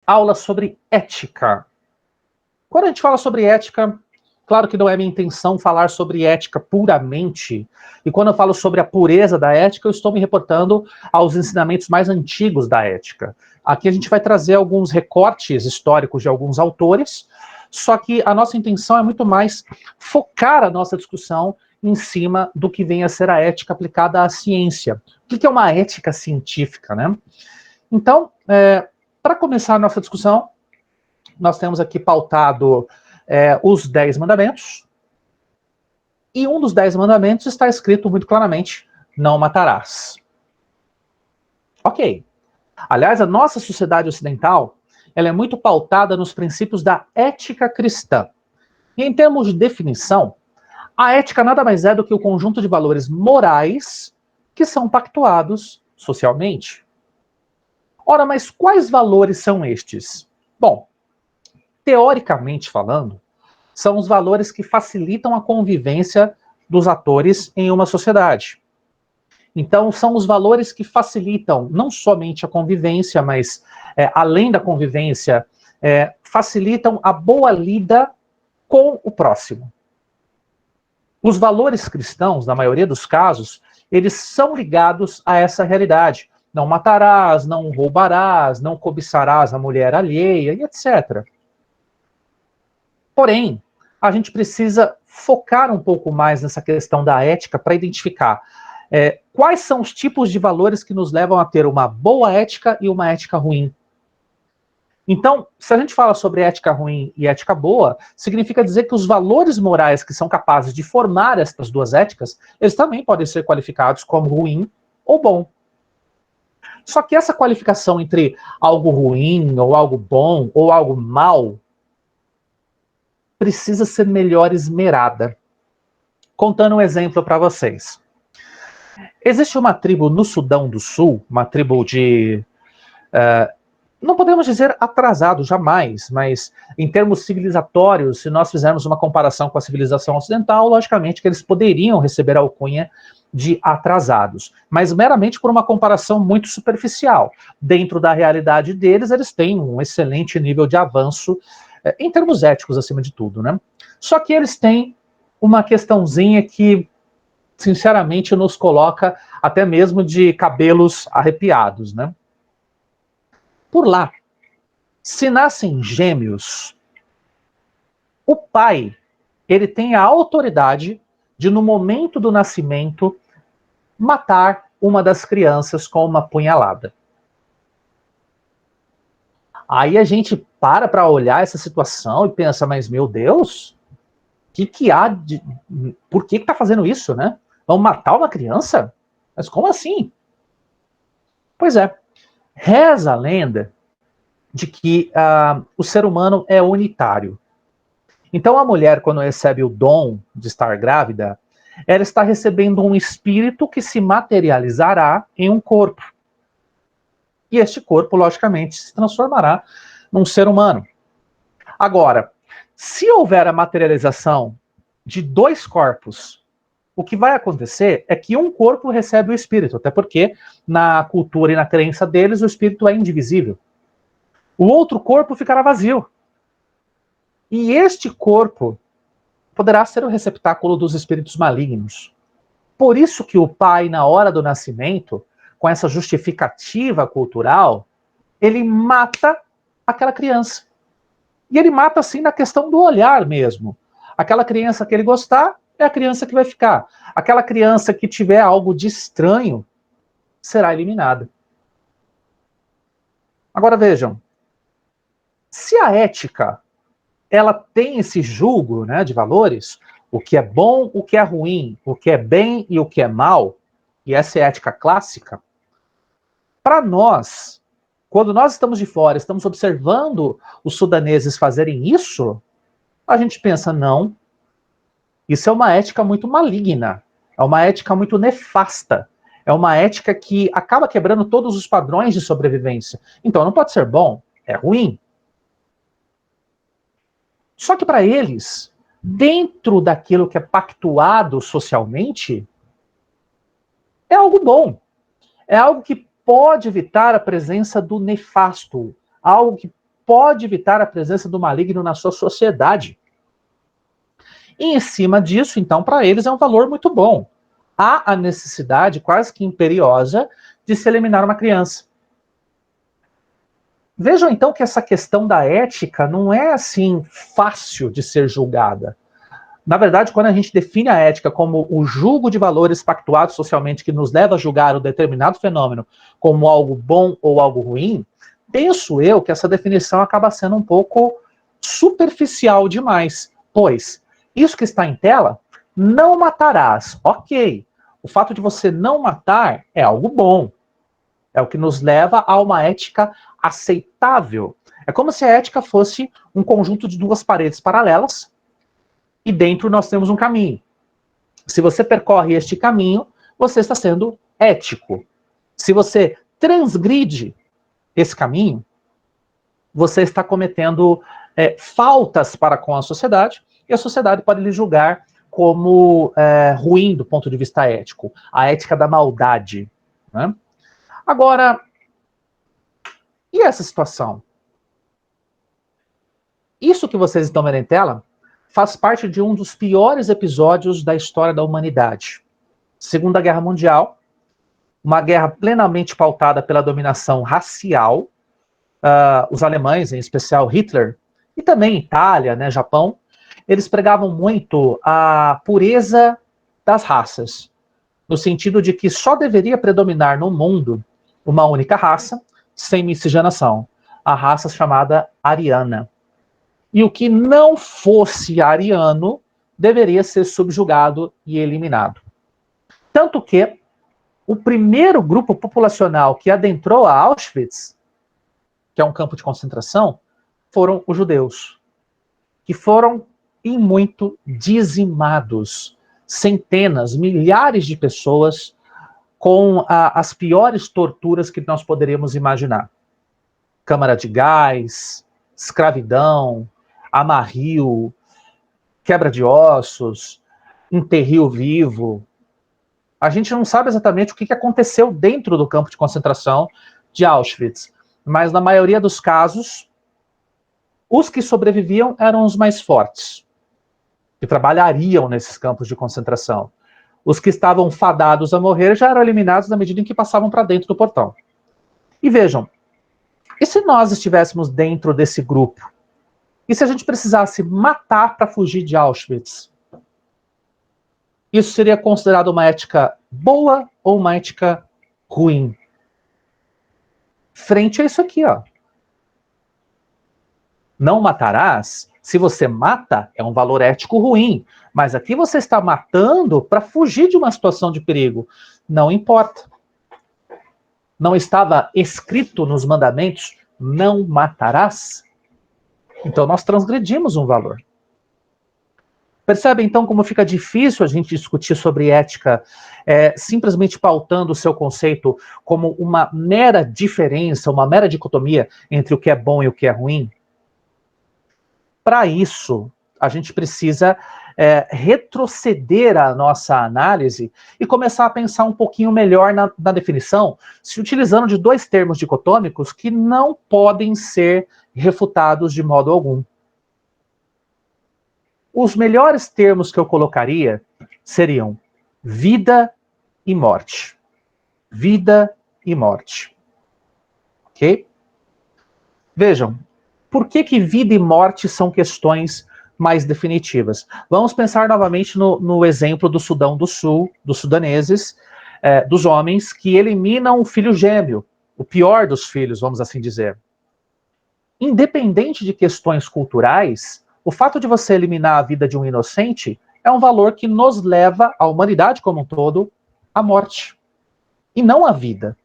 Aula sobre ética. Quando a gente fala sobre ética, claro que não é minha intenção falar sobre ética puramente, e quando eu falo sobre a pureza da ética, eu estou me reportando aos ensinamentos mais antigos da ética. Aqui a gente vai trazer alguns recortes históricos de alguns autores, só que a nossa intenção é muito mais focar a nossa discussão em cima do que vem a ser a ética aplicada à ciência. O que é uma ética científica, né? Então, para começar a nossa discussão, nós temos aqui pautado os 10 mandamentos, e um dos 10 mandamentos está escrito muito claramente: não matarás. Ok. Aliás, a nossa sociedade ocidental, ela é muito pautada nos princípios da ética cristã. E em termos de definição, a ética nada mais é do que o conjunto de valores morais que são pactuados socialmente. Ora, mas quais valores são estes? Bom, teoricamente falando, são os valores que facilitam a convivência dos atores em uma sociedade. Então, são os valores que facilitam não somente a convivência, mas, além da convivência, facilitam a boa lida com o próximo. Os valores cristãos, na maioria dos casos, eles são ligados a essa realidade. Não matarás, não roubarás, não cobiçarás a mulher alheia, e etc. Porém, a gente precisa focar um pouco mais nessa questão da ética para identificar quais são os tipos de valores que nos levam a ter uma boa ética e uma ética ruim. Então, se a gente fala sobre ética ruim e ética boa, significa dizer que os valores morais que são capazes de formar estas duas éticas, eles também podem ser qualificados como ruim ou bom. Só que essa qualificação entre algo ruim, ou algo bom, ou algo mal, precisa ser melhor esmerada. Contando um exemplo para vocês. Existe uma tribo no Sudão do Sul, uma tribo de... não podemos dizer atrasado, jamais, mas em termos civilizatórios, se nós fizermos uma comparação com a civilização ocidental, logicamente que eles poderiam receber a alcunha de atrasados, mas meramente por uma comparação muito superficial. Dentro da realidade deles, eles têm um excelente nível de avanço, em termos éticos, acima de tudo, né? Só que eles têm uma questãozinha que, sinceramente, nos coloca até mesmo de cabelos arrepiados, né? Por lá, se nascem gêmeos, o pai, ele tem a autoridade de, no momento do nascimento, matar uma das crianças com uma punhalada. Aí a gente para olhar essa situação e pensa, mas meu Deus, que há de... por que tá fazendo isso, né? Vão matar uma criança? Mas como assim? Pois é, reza a lenda de que o ser humano é unitário. Então a mulher, quando recebe o dom de estar grávida, ela está recebendo um espírito que se materializará em um corpo. E este corpo, logicamente, se transformará num ser humano. Agora, se houver a materialização de dois corpos, o que vai acontecer é que um corpo recebe o espírito, até porque na cultura e na crença deles o espírito é indivisível. O outro corpo ficará vazio. E este corpo poderá ser o receptáculo dos espíritos malignos. Por isso que o pai, na hora do nascimento, com essa justificativa cultural, ele mata aquela criança. E ele mata, assim, na questão do olhar mesmo. Aquela criança que ele gostar é a criança que vai ficar. Aquela criança que tiver algo de estranho será eliminada. Agora vejam, se a ética ela tem esse julgo, né, de valores, o que é bom, o que é ruim, o que é bem e o que é mal, e essa é a ética clássica, para nós, quando nós estamos de fora, estamos observando os sudaneses fazerem isso, a gente pensa, não, isso é uma ética muito maligna, é uma ética muito nefasta, é uma ética que acaba quebrando todos os padrões de sobrevivência. Então não pode ser bom, é ruim. Só que para eles, dentro daquilo que é pactuado socialmente, é algo bom. É algo que pode evitar a presença do nefasto, algo que pode evitar a presença do maligno na sua sociedade. E em cima disso, então, para eles é um valor muito bom. Há a necessidade quase que imperiosa de se eliminar uma criança. Vejam então que essa questão da ética não é assim fácil de ser julgada. Na verdade, quando a gente define a ética como o julgo de valores pactuados socialmente que nos leva a julgar um determinado fenômeno como algo bom ou algo ruim, penso eu que essa definição acaba sendo um pouco superficial demais. Pois, isso que está em tela, não matarás. Ok. O fato de você não matar é algo bom. É o que nos leva a uma ética aceitável. É como se a ética fosse um conjunto de duas paredes paralelas e dentro nós temos um caminho. Se você percorre este caminho, você está sendo ético. Se você transgride esse caminho, você está cometendo faltas para com a sociedade e a sociedade pode lhe julgar como ruim do ponto de vista ético. A ética da maldade. Né? Agora, e essa situação? Isso que vocês estão vendo em tela faz parte de um dos piores episódios da história da humanidade. Segunda Guerra Mundial, uma guerra plenamente pautada pela dominação racial. Os alemães, em especial Hitler, e também Itália, né, Japão, eles pregavam muito a pureza das raças, no sentido de que só deveria predominar no mundo uma única raça, sem miscigenação, a raça chamada ariana. E o que não fosse ariano deveria ser subjugado e eliminado. Tanto que o primeiro grupo populacional que adentrou a Auschwitz, que é um campo de concentração, foram os judeus, que foram em muito dizimados. Centenas, milhares de pessoas com as piores torturas que nós poderíamos imaginar. Câmara de gás, escravidão, amarrio, quebra de ossos, enterro vivo. A gente não sabe exatamente o que aconteceu dentro do campo de concentração de Auschwitz, mas na maioria dos casos, os que sobreviviam eram os mais fortes, que trabalhariam nesses campos de concentração. Os que estavam fadados a morrer já eram eliminados na medida em que passavam para dentro do portão. E vejam, e se nós estivéssemos dentro desse grupo? E se a gente precisasse matar para fugir de Auschwitz? Isso seria considerado uma ética boa ou uma ética ruim? Frente a isso aqui, ó. Não matarás. Se você mata, é um valor ético ruim. Mas aqui você está matando para fugir de uma situação de perigo. Não importa. Não estava escrito nos mandamentos, não matarás? Então nós transgredimos um valor. Percebe então como fica difícil a gente discutir sobre ética simplesmente pautando o seu conceito como uma mera diferença, uma mera dicotomia entre o que é bom e o que é ruim? Para isso, a gente precisa retroceder a nossa análise e começar a pensar um pouquinho melhor na definição, se utilizando de dois termos dicotômicos que não podem ser refutados de modo algum. Os melhores termos que eu colocaria seriam vida e morte. Vida e morte. Ok? Vejam, por que vida e morte são questões mais definitivas? Vamos pensar novamente no exemplo do Sudão do Sul, dos sudaneses, dos homens que eliminam o filho gêmeo, o pior dos filhos, vamos assim dizer. Independente de questões culturais, o fato de você eliminar a vida de um inocente é um valor que nos leva, a humanidade como um todo, à morte. E não à vida.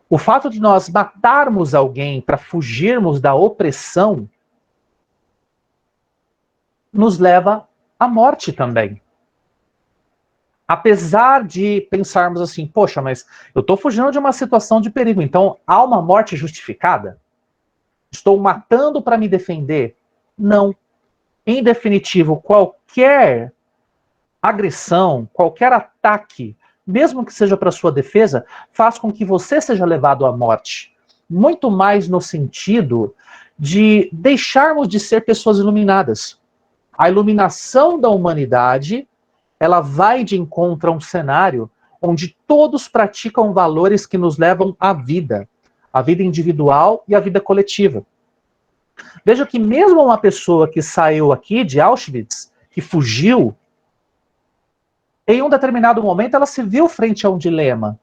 O fato de nós matarmos alguém para fugirmos da opressão nos leva à morte também. Apesar de pensarmos assim, poxa, mas eu estou fugindo de uma situação de perigo, então há uma morte justificada? Estou matando para me defender? Não. Em definitivo, qualquer agressão, qualquer ataque mesmo que seja para sua defesa, faz com que você seja levado à morte. Muito mais no sentido de deixarmos de ser pessoas iluminadas. A iluminação da humanidade, ela vai de encontro a um cenário onde todos praticam valores que nos levam à vida. A vida individual e a vida coletiva. Veja que mesmo uma pessoa que saiu aqui de Auschwitz, que fugiu, em um determinado momento ela se viu frente a um dilema.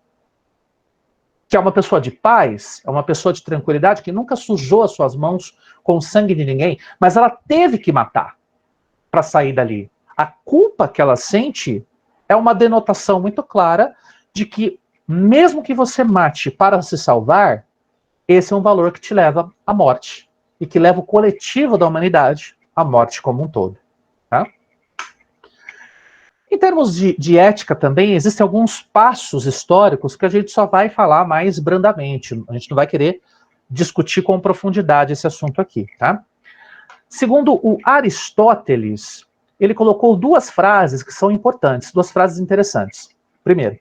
Que é uma pessoa de paz, é uma pessoa de tranquilidade, que nunca sujou as suas mãos com o sangue de ninguém, mas ela teve que matar para sair dali. A culpa que ela sente é uma denotação muito clara de que, mesmo que você mate para se salvar, esse é um valor que te leva à morte e que leva o coletivo da humanidade à morte como um todo. Tá? Em termos de ética também, existem alguns passos históricos que a gente só vai falar mais brandamente. A gente não vai querer discutir com profundidade esse assunto aqui. Tá? Segundo o Aristóteles, ele colocou duas frases que são importantes, duas frases interessantes. Primeiro,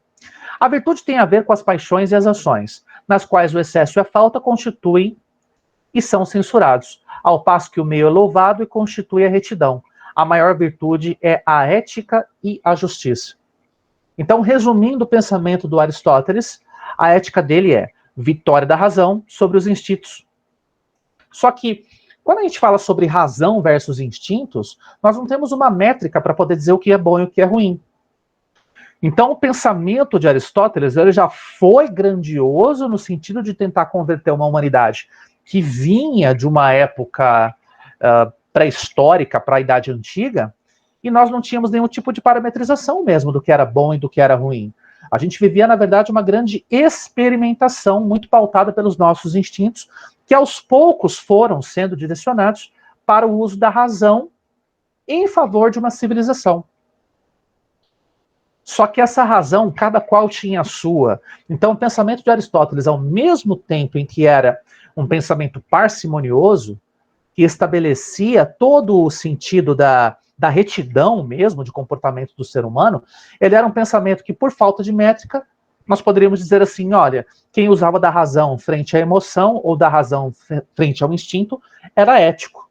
a virtude tem a ver com as paixões e as ações, nas quais o excesso e a falta constituem e são censurados, ao passo que o meio é louvado e constitui a retidão. A maior virtude é a ética e a justiça. Então, resumindo o pensamento do Aristóteles, a ética dele é vitória da razão sobre os instintos. Só que, quando a gente fala sobre razão versus instintos, nós não temos uma métrica para poder dizer o que é bom e o que é ruim. Então, o pensamento de Aristóteles ele já foi grandioso no sentido de tentar converter uma humanidade que vinha de uma época pré-histórica para a Idade Antiga, e nós não tínhamos nenhum tipo de parametrização mesmo do que era bom e do que era ruim. A gente vivia, na verdade, uma grande experimentação muito pautada pelos nossos instintos, que aos poucos foram sendo direcionados para o uso da razão em favor de uma civilização. Só que essa razão, cada qual tinha a sua. Então, o pensamento de Aristóteles, ao mesmo tempo em que era um pensamento parcimonioso, que estabelecia todo o sentido da retidão mesmo de comportamento do ser humano, ele era um pensamento que, por falta de métrica, nós poderíamos dizer assim, olha, quem usava da razão frente à emoção ou da razão frente ao instinto era ético.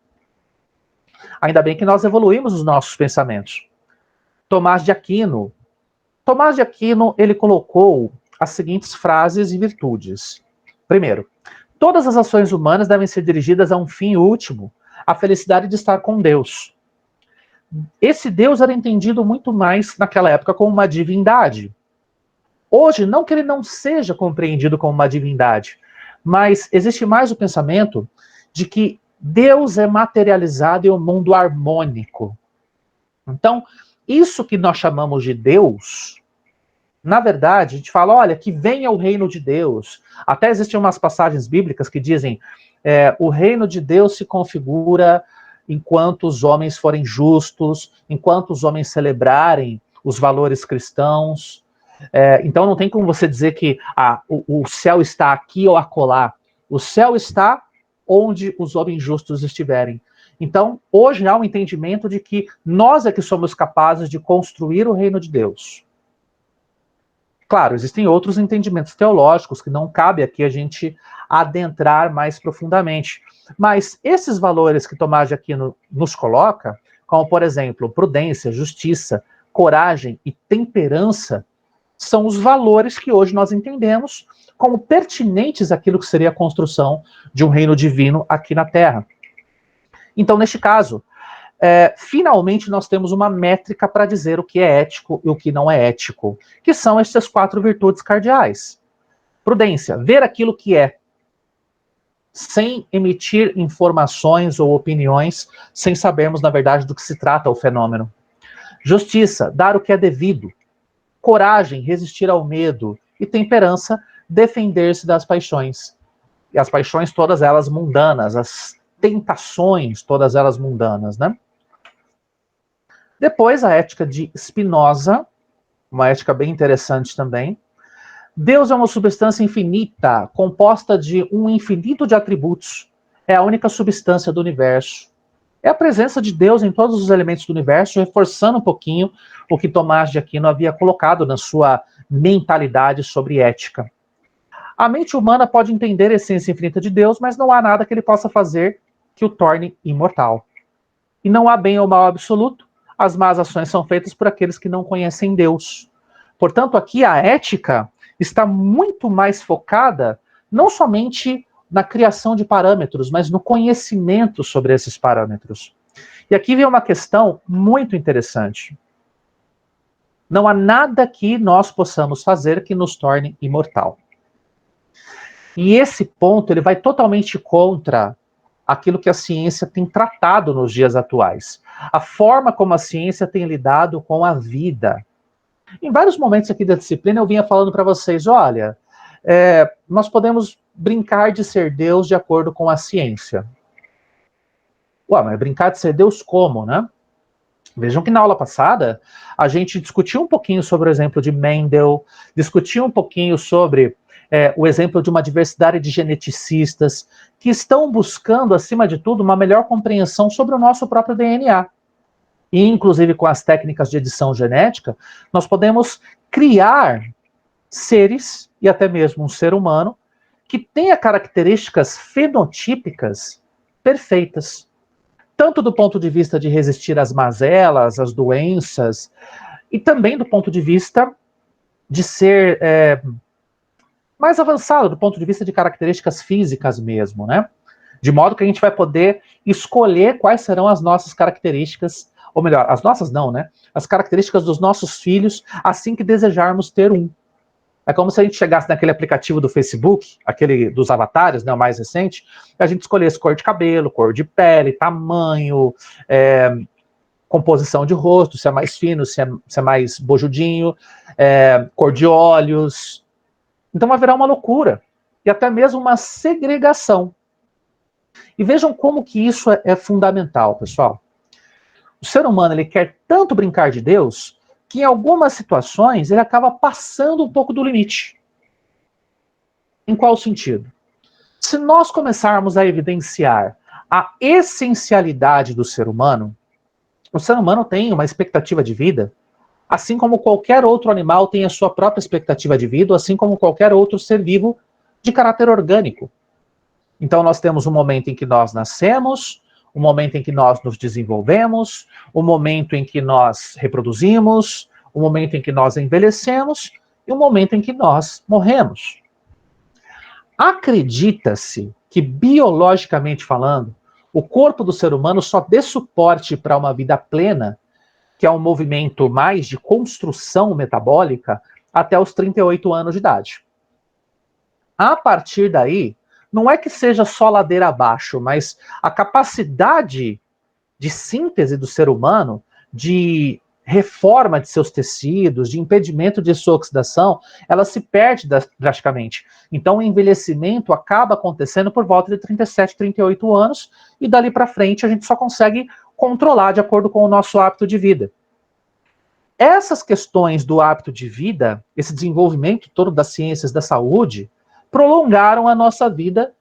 Ainda bem que nós evoluímos os nossos pensamentos. Tomás de Aquino, ele colocou as seguintes frases e virtudes. Primeiro, todas as ações humanas devem ser dirigidas a um fim último, a felicidade de estar com Deus. Esse Deus era entendido muito mais naquela época como uma divindade. Hoje, não que ele não seja compreendido como uma divindade, mas existe mais o pensamento de que Deus é materializado em um mundo harmônico. Então, isso que nós chamamos de Deus, na verdade, a gente fala, olha, que venha o reino de Deus. Até existem umas passagens bíblicas que dizem, o reino de Deus se configura enquanto os homens forem justos, enquanto os homens celebrarem os valores cristãos. Então não tem como você dizer que o céu está aqui ou acolá. O céu está onde os homens justos estiverem. Então, hoje há um entendimento de que nós é que somos capazes de construir o reino de Deus. Claro, existem outros entendimentos teológicos que não cabe aqui a gente adentrar mais profundamente. Mas esses valores que Tomás de Aquino nos coloca, como, por exemplo, prudência, justiça, coragem e temperança, são os valores que hoje nós entendemos como pertinentes àquilo que seria a construção de um reino divino aqui na Terra. Então, neste caso, finalmente nós temos uma métrica para dizer o que é ético e o que não é ético, que são essas 4 virtudes cardeais. Prudência, ver aquilo que é, sem emitir informações ou opiniões, sem sabermos, na verdade, do que se trata o fenômeno. Justiça, dar o que é devido. Coragem, resistir ao medo. E temperança, defender-se das paixões. E as paixões, todas elas mundanas, as tentações, todas elas mundanas, né? Depois, a ética de Spinoza, uma ética bem interessante também. Deus é uma substância infinita, composta de um infinito de atributos. É a única substância do universo. É a presença de Deus em todos os elementos do universo, reforçando um pouquinho o que Tomás de Aquino havia colocado na sua mentalidade sobre ética. A mente humana pode entender a essência infinita de Deus, mas não há nada que ele possa fazer que o torne imortal. E não há bem ou mal absoluto, as más ações são feitas por aqueles que não conhecem Deus. Portanto, aqui a ética está muito mais focada não somente na criação de parâmetros, mas no conhecimento sobre esses parâmetros. E aqui vem uma questão muito interessante. Não há nada que nós possamos fazer que nos torne imortal. E esse ponto ele vai totalmente contra aquilo que a ciência tem tratado nos dias atuais. A forma como a ciência tem lidado com a vida. Em vários momentos aqui da disciplina eu vinha falando para vocês, olha, nós podemos brincar de ser Deus de acordo com a ciência. Ué, mas brincar de ser Deus como, né? Vejam que na aula passada a gente discutiu um pouquinho sobre o exemplo de Mendel, discutiu um pouquinho sobre o exemplo de uma diversidade de geneticistas que estão buscando, acima de tudo, uma melhor compreensão sobre o nosso próprio DNA. E, inclusive, com as técnicas de edição genética, nós podemos criar seres, e até mesmo um ser humano, que tenha características fenotípicas perfeitas. Tanto do ponto de vista de resistir às mazelas, às doenças, e também do ponto de vista de ser mais avançado, do ponto de vista de características físicas mesmo, né? De modo que a gente vai poder escolher quais serão as nossas características, ou melhor, as nossas não, né? As características dos nossos filhos, assim que desejarmos ter um. É como se a gente chegasse naquele aplicativo do Facebook, aquele dos avatares, né, o mais recente, e a gente escolhesse cor de cabelo, cor de pele, tamanho, composição de rosto, se é mais fino, se é mais bojudinho, cor de olhos. Então haverá uma loucura, e até mesmo uma segregação. E vejam como que isso é fundamental, pessoal. O ser humano ele quer tanto brincar de Deus que em algumas situações ele acaba passando um pouco do limite. Em qual sentido? Se nós começarmos a evidenciar a essencialidade do ser humano, o ser humano tem uma expectativa de vida, assim como qualquer outro animal tem a sua própria expectativa de vida, assim como qualquer outro ser vivo de caráter orgânico. Então nós temos um momento em que nós nascemos, o momento em que nós nos desenvolvemos, o momento em que nós reproduzimos, o momento em que nós envelhecemos e o momento em que nós morremos. Acredita-se que, biologicamente falando, o corpo do ser humano só dê suporte para uma vida plena, que é um movimento mais de construção metabólica, até os 38 anos de idade. A partir daí, não é que seja só ladeira abaixo, mas a capacidade de síntese do ser humano, de reforma de seus tecidos, de impedimento de sua oxidação, ela se perde drasticamente. Então o envelhecimento acaba acontecendo por volta de 37, 38 anos, e dali para frente a gente só consegue controlar de acordo com o nosso hábito de vida. Essas questões do hábito de vida, esse desenvolvimento todo das ciências da saúde, prolongaram a nossa vida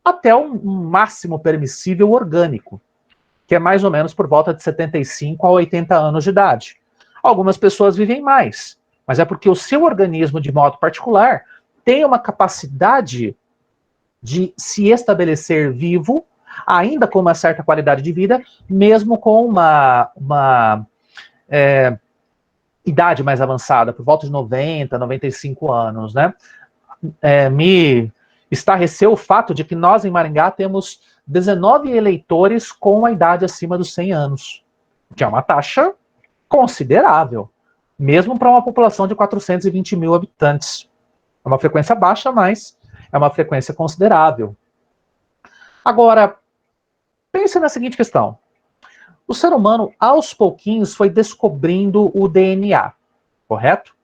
até um máximo permissível orgânico, que é mais ou menos por volta de 75 a 80 anos de idade. Algumas pessoas vivem mais, mas é porque o seu organismo, de modo particular, tem uma capacidade de se estabelecer vivo, ainda com uma certa qualidade de vida, mesmo com uma idade mais avançada, por volta de 90, 95 anos, né? Me estarreceu o fato de que nós em Maringá temos 19 eleitores com a idade acima dos 100 anos, que é uma taxa considerável, mesmo para uma população de 420 mil habitantes. É uma frequência baixa, mas é uma frequência considerável. Agora, pense na seguinte questão. O ser humano, aos pouquinhos, foi descobrindo o DNA, correto?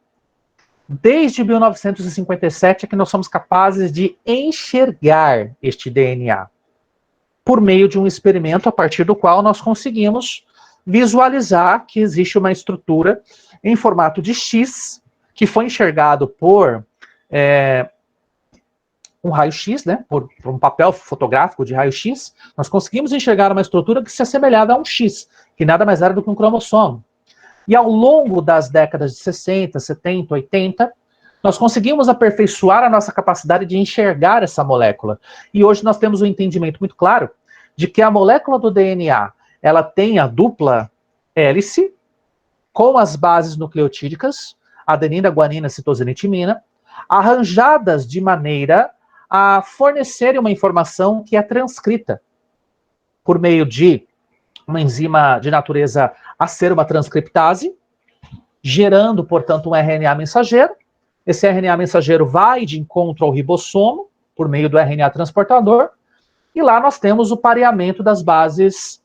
Desde 1957 é que nós somos capazes de enxergar este DNA por meio de um experimento a partir do qual nós conseguimos visualizar que existe uma estrutura em formato de X que foi enxergado por um raio-x, né, por um papel fotográfico de raio-x. Nós conseguimos enxergar uma estrutura que se assemelhava a um X, que nada mais era do que um cromossomo. E ao longo das décadas de 60, 70, 80, Nós conseguimos aperfeiçoar a nossa capacidade de enxergar essa molécula. E hoje nós temos um entendimento muito claro de que a molécula do DNA, ela tem a dupla hélice com as bases nucleotídicas, adenina, guanina, citosina e timina, arranjadas de maneira a fornecerem uma informação que é transcrita por meio de uma enzima de natureza a ser uma transcriptase, gerando, portanto, um RNA mensageiro. Esse RNA mensageiro vai de encontro ao ribossomo, por meio do RNA transportador, e lá nós temos o pareamento das bases,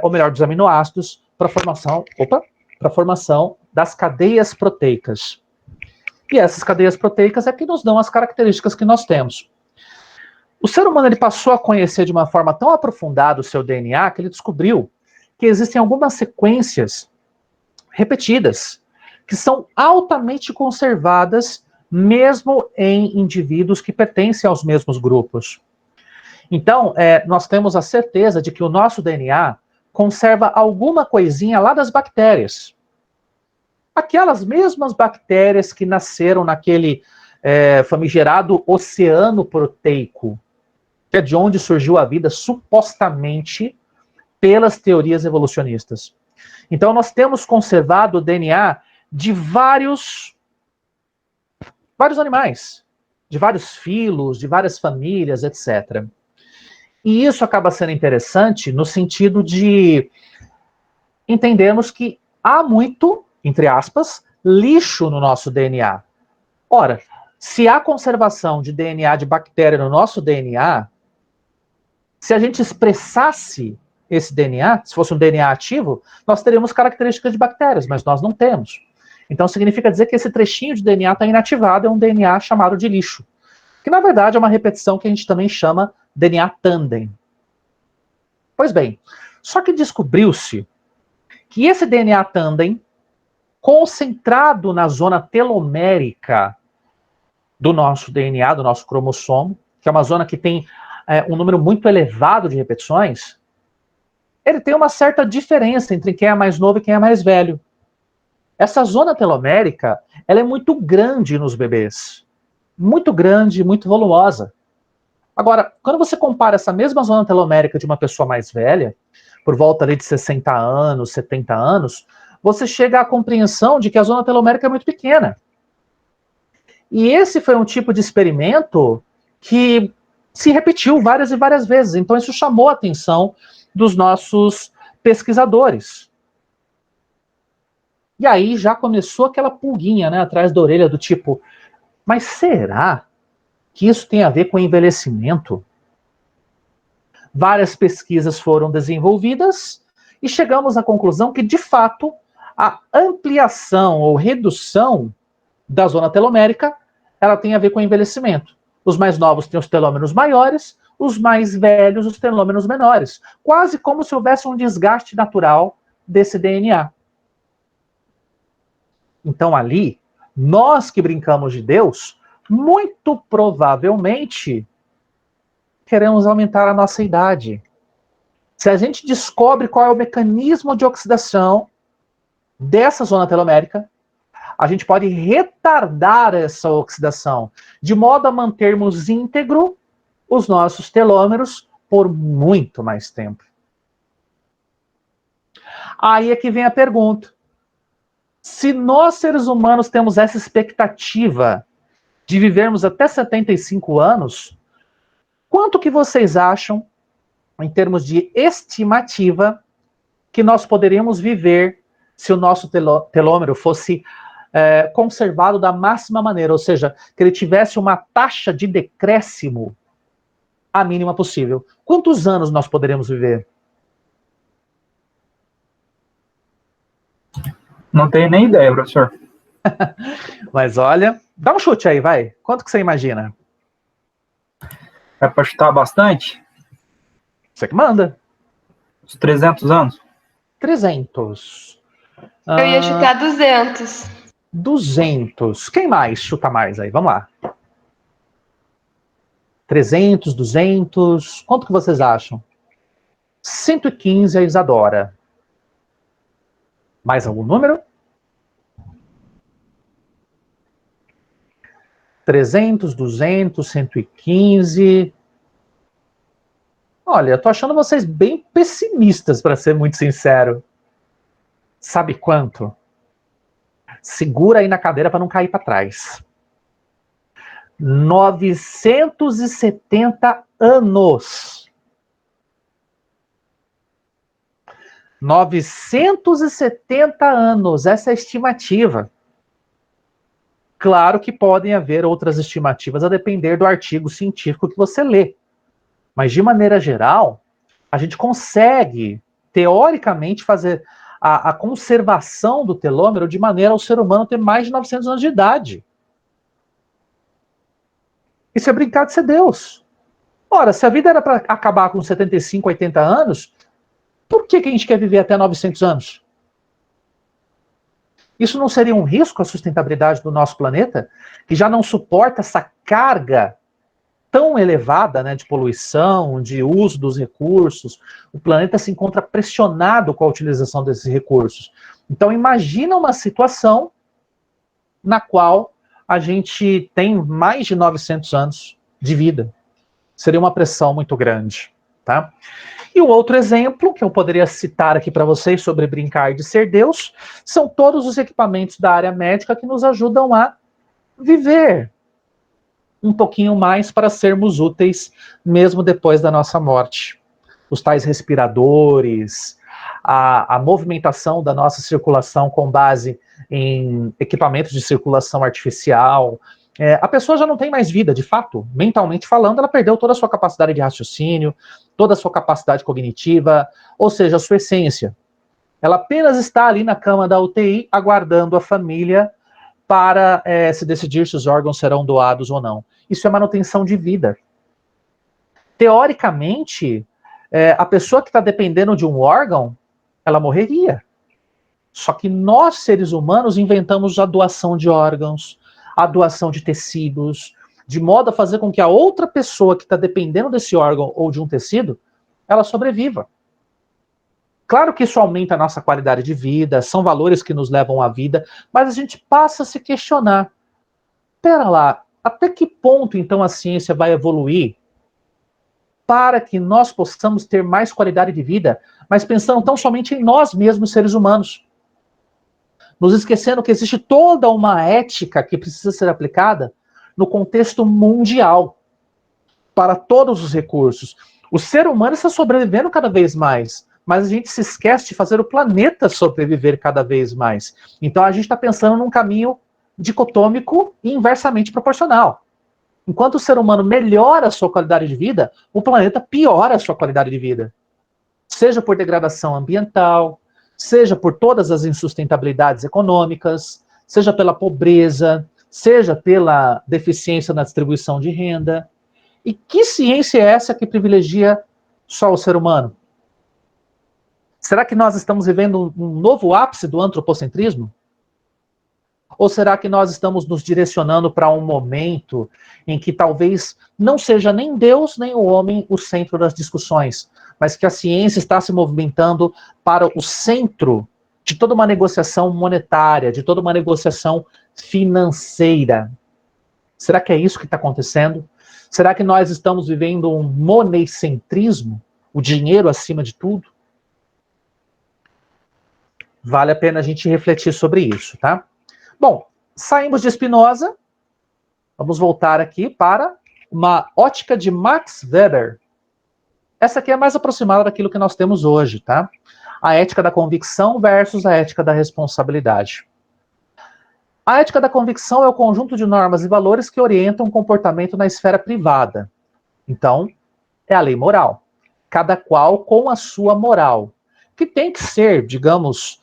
ou melhor, dos aminoácidos, para a formação das cadeias proteicas. E essas cadeias proteicas é que nos dão as características que nós temos. O ser humano ele passou a conhecer de uma forma tão aprofundada o seu DNA que ele descobriu que existem algumas sequências repetidas que são altamente conservadas mesmo em indivíduos que pertencem aos mesmos grupos. Então, nós temos a certeza de que o nosso DNA conserva alguma coisinha lá das bactérias. Aquelas mesmas bactérias que nasceram naquele famigerado oceano proteico, que é de onde surgiu a vida, supostamente, pelas teorias evolucionistas. Então, nós temos conservado o DNA de vários animais, de vários filos, de várias famílias, etc. E isso acaba sendo interessante no sentido de entendermos que há muito, entre aspas, lixo no nosso DNA. Ora, se há conservação de DNA de bactéria no nosso DNA, se a gente expressasse esse DNA, se fosse um DNA ativo, nós teríamos características de bactérias, mas nós não temos. Então significa dizer que esse trechinho de DNA está inativado, é um DNA chamado de lixo. Que na verdade é uma repetição que a gente também chama DNA tandem. Pois bem, só que descobriu-se que esse DNA tandem, concentrado na zona telomérica do nosso DNA, do nosso cromossomo, que é uma zona que tem um número muito elevado de repetições, ele tem uma certa diferença entre quem é mais novo e quem é mais velho. Essa zona telomérica, ela é muito grande nos bebês. Muito grande, muito volumosa. Agora, quando você compara essa mesma zona telomérica de uma pessoa mais velha, por volta ali de 60 anos, 70 anos, você chega à compreensão de que a zona telomérica é muito pequena. E esse foi um tipo de experimento que se repetiu várias e várias vezes. Então isso chamou a atenção dos nossos pesquisadores. E aí já começou aquela pulguinha, né, atrás da orelha do tipo, mas será que isso tem a ver com envelhecimento? Várias pesquisas foram desenvolvidas e chegamos à conclusão que, de fato, a ampliação ou redução da zona telomérica, ela tem a ver com envelhecimento. Os mais novos têm os telômeros maiores, os mais velhos os telômeros menores. Quase como se houvesse um desgaste natural desse DNA. Então ali, nós que brincamos de Deus, muito provavelmente queremos aumentar a nossa idade. Se a gente descobre qual é o mecanismo de oxidação dessa zona telomérica, a gente pode retardar essa oxidação, de modo a mantermos íntegro os nossos telômeros por muito mais tempo. Aí é que vem a pergunta. Se nós, seres humanos, temos essa expectativa de vivermos até 75 anos, quanto que vocês acham, em termos de estimativa, que nós poderíamos viver se o nosso telômero fosse conservado da máxima maneira, ou seja, que ele tivesse uma taxa de decréscimo a mínima possível? Quantos anos nós poderíamos viver? Não tenho nem ideia, professor. Mas olha, dá um chute aí, vai. Quanto que você imagina? É para chutar bastante? Você que manda. Uns 300 anos? 300. Eu ia chutar 200. 200. Quem mais chuta mais aí? Vamos lá. 300, 200. Quanto que vocês acham? 115 a Isadora. Mais algum número? 300, 200, 115. Olha, eu tô achando vocês bem pessimistas, para ser muito sincero. Sabe quanto? Segura aí na cadeira para não cair para trás. 970 anos. 970 anos, essa é a estimativa. Claro que podem haver outras estimativas a depender do artigo científico que você lê. Mas, de maneira geral, a gente consegue, teoricamente, fazer a conservação do telômero de maneira ao ser humano ter mais de 900 anos de idade. Isso é brincar de ser Deus. Ora, se a vida era para acabar com 75, 80 anos, por que a gente quer viver até 900 anos? Isso não seria um risco à sustentabilidade do nosso planeta, que já não suporta essa carga tão elevada, né, de poluição, de uso dos recursos? O planeta se encontra pressionado com a utilização desses recursos. Então imagina uma situação na qual a gente tem mais de 900 anos de vida. Seria uma pressão muito grande, tá? E o outro exemplo que eu poderia citar aqui para vocês sobre brincar de ser Deus são todos os equipamentos da área médica que nos ajudam a viver um pouquinho mais para sermos úteis mesmo depois da nossa morte. Os tais respiradores, a movimentação da nossa circulação com base em equipamentos de circulação artificial. A pessoa já não tem mais vida, de fato. Mentalmente falando, ela perdeu toda a sua capacidade de raciocínio, toda a sua capacidade cognitiva, ou seja, a sua essência. Ela apenas está ali na cama da UTI, aguardando a família para se decidir se os órgãos serão doados ou não. Isso é manutenção de vida. Teoricamente, a pessoa que está dependendo de um órgão, ela morreria. Só que nós, seres humanos, inventamos a doação de órgãos, a doação de tecidos, de modo a fazer com que a outra pessoa que está dependendo desse órgão ou de um tecido, ela sobreviva. Claro que isso aumenta a nossa qualidade de vida, são valores que nos levam à vida, mas a gente passa a se questionar. Pera lá, até que ponto então a ciência vai evoluir para que nós possamos ter mais qualidade de vida, mas pensando tão somente em nós mesmos, seres humanos? Nos esquecendo que existe toda uma ética que precisa ser aplicada no contexto mundial, para todos os recursos. O ser humano está sobrevivendo cada vez mais, mas a gente se esquece de fazer o planeta sobreviver cada vez mais. Então a gente está pensando num caminho dicotômico e inversamente proporcional. Enquanto o ser humano melhora a sua qualidade de vida, o planeta piora a sua qualidade de vida. Seja por degradação ambiental, seja por todas as insustentabilidades econômicas, seja pela pobreza, seja pela deficiência na distribuição de renda. E que ciência é essa que privilegia só o ser humano? Será que nós estamos vivendo um novo ápice do antropocentrismo? Ou será que nós estamos nos direcionando para um momento em que talvez não seja nem Deus nem o homem o centro das discussões, mas que a ciência está se movimentando para o centro de toda uma negociação monetária, de toda uma negociação financeira? Será que é isso que está acontecendo? Será que nós estamos vivendo um moneycentrismo? O dinheiro acima de tudo? Vale a pena a gente refletir sobre isso, tá? Bom, saímos de Spinoza, vamos voltar aqui para uma ótica de Max Weber. Essa aqui é mais aproximada daquilo que nós temos hoje, tá? A ética da convicção versus a ética da responsabilidade. A ética da convicção é o conjunto de normas e valores que orientam o comportamento na esfera privada. Então, é a lei moral. Cada qual com a sua moral, que tem que ser, digamos,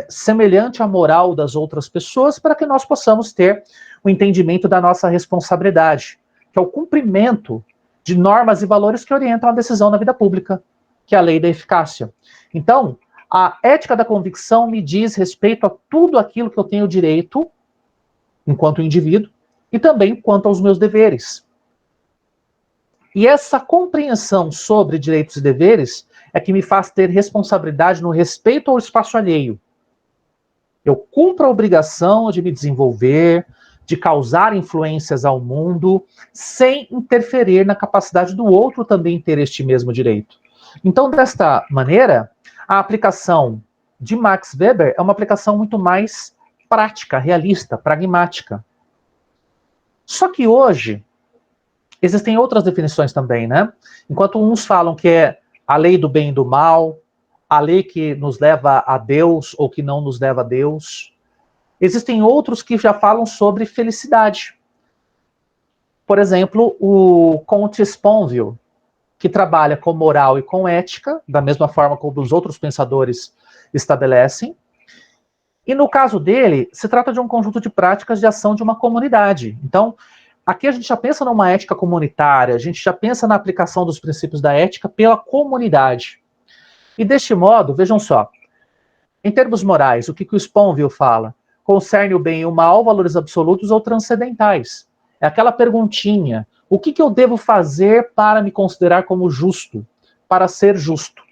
semelhante à moral das outras pessoas, para que nós possamos ter o entendimento da nossa responsabilidade, que é o cumprimento de normas e valores que orientam a decisão na vida pública, que é a lei da eficácia. Então, a ética da convicção me diz respeito a tudo aquilo que eu tenho direito, enquanto indivíduo, e também quanto aos meus deveres. E essa compreensão sobre direitos e deveres é que me faz ter responsabilidade no respeito ao espaço alheio. Eu cumpro a obrigação de me desenvolver, de causar influências ao mundo, sem interferir na capacidade do outro também ter este mesmo direito. Então, desta maneira, a aplicação de Max Weber é uma aplicação muito mais prática, realista, pragmática. Só que hoje, existem outras definições também, né? Enquanto uns falam que é a lei do bem e do mal, a lei que nos leva a Deus ou que não nos leva a Deus, existem outros que já falam sobre felicidade. Por exemplo, o Comte Sponville, que trabalha com moral e com ética, da mesma forma como os outros pensadores estabelecem. E no caso dele, se trata de um conjunto de práticas de ação de uma comunidade. Então, aqui a gente já pensa numa ética comunitária, a gente já pensa na aplicação dos princípios da ética pela comunidade. E deste modo, vejam só, em termos morais, o que o Sponville fala? Concerne o bem e o mal, valores absolutos ou transcendentais. É aquela perguntinha, o que eu devo fazer para me considerar como justo, para ser justo?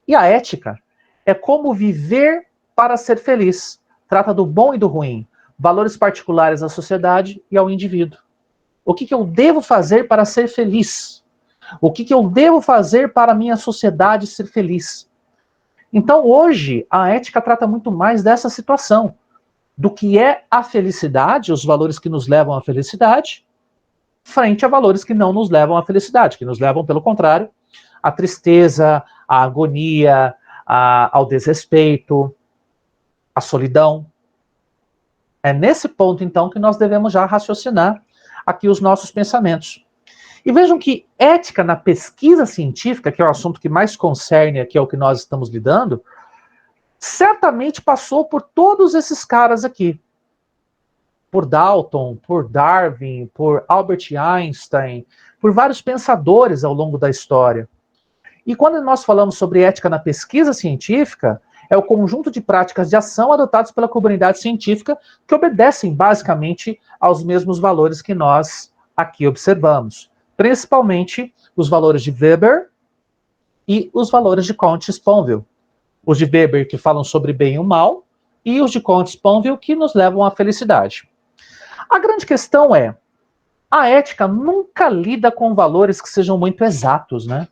E a ética é como viver para ser feliz. Trata do bom e do ruim, valores particulares à sociedade e ao indivíduo. O que eu devo fazer para ser feliz? O que eu devo fazer para a minha sociedade ser feliz? Então, hoje, a ética trata muito mais dessa situação, do que é a felicidade, os valores que nos levam à felicidade, frente a valores que não nos levam à felicidade, que nos levam, pelo contrário, à tristeza, à agonia, ao desrespeito, à solidão. É nesse ponto, então, que nós devemos já raciocinar aqui os nossos pensamentos. E vejam que ética na pesquisa científica, que é o assunto que mais concerne aqui ao que nós estamos lidando, certamente passou por todos esses caras aqui. Por Dalton, por Darwin, por Albert Einstein, por vários pensadores ao longo da história. E quando nós falamos sobre ética na pesquisa científica, é o conjunto de práticas de ação adotadas pela comunidade científica que obedecem basicamente aos mesmos valores que nós aqui observamos. Principalmente os valores de Weber e os valores de Comte Sponville. Os de Weber que falam sobre bem e o mal, e os de Comte Sponville que nos levam à felicidade. A grande questão é, a ética nunca lida com valores que sejam muito exatos, né?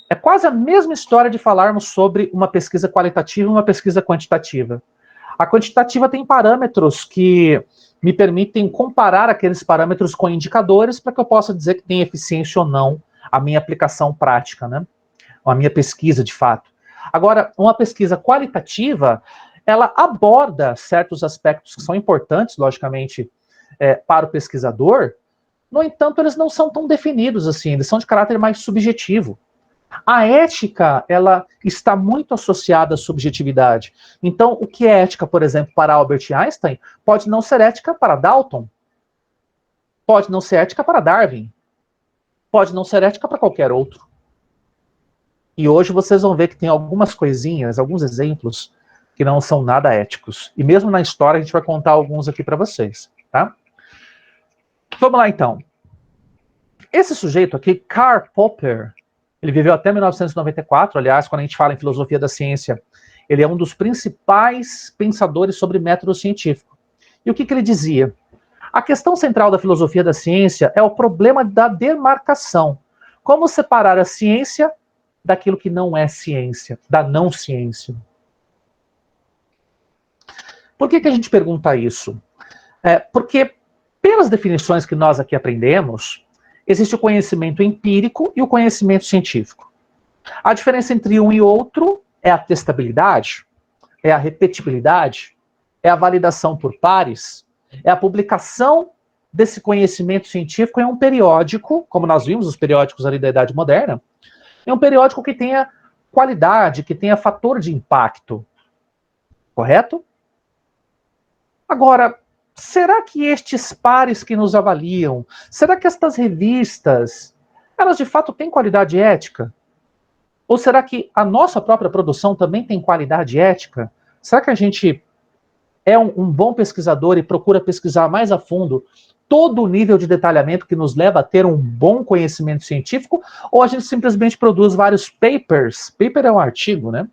É quase a mesma história de falarmos sobre uma pesquisa qualitativa e uma pesquisa quantitativa. A quantitativa tem parâmetros que me permitem comparar aqueles parâmetros com indicadores para que eu possa dizer que tem eficiência ou não a minha aplicação prática, né? Ou a minha pesquisa, de fato. Agora, uma pesquisa qualitativa, ela aborda certos aspectos que são importantes, logicamente, para o pesquisador. No entanto, eles não são tão definidos assim, eles são de caráter mais subjetivo. A ética, ela está muito associada à subjetividade. Então, o que é ética, por exemplo, para Albert Einstein, pode não ser ética para Dalton. Pode não ser ética para Darwin. Pode não ser ética para qualquer outro. E hoje vocês vão ver que tem algumas coisinhas, alguns exemplos, que não são nada éticos. E mesmo na história, a gente vai contar alguns aqui para vocês, tá? Vamos lá, então. Esse sujeito aqui, Karl Popper, ele viveu até 1994, aliás, quando a gente fala em filosofia da ciência, ele é um dos principais pensadores sobre método científico. E o que ele dizia? A questão central da filosofia da ciência é o problema da demarcação. Como separar a ciência daquilo que não é ciência, da não ciência. Por que a gente pergunta isso? Porque, pelas definições que nós aqui aprendemos, existe o conhecimento empírico e o conhecimento científico. A diferença entre um e outro é a testabilidade, é a repetibilidade, é a validação por pares, é a publicação desse conhecimento científico em um periódico, como nós vimos os periódicos ali da Idade Moderna, é um periódico que tenha qualidade, que tenha fator de impacto. Correto? Agora, será que estes pares que nos avaliam, será que estas revistas, elas de fato têm qualidade ética? Ou será que a nossa própria produção também tem qualidade ética? Será que a gente é um bom pesquisador e procura pesquisar mais a fundo todo o nível de detalhamento que nos leva a ter um bom conhecimento científico? Ou a gente simplesmente produz vários papers? Paper é um artigo, né?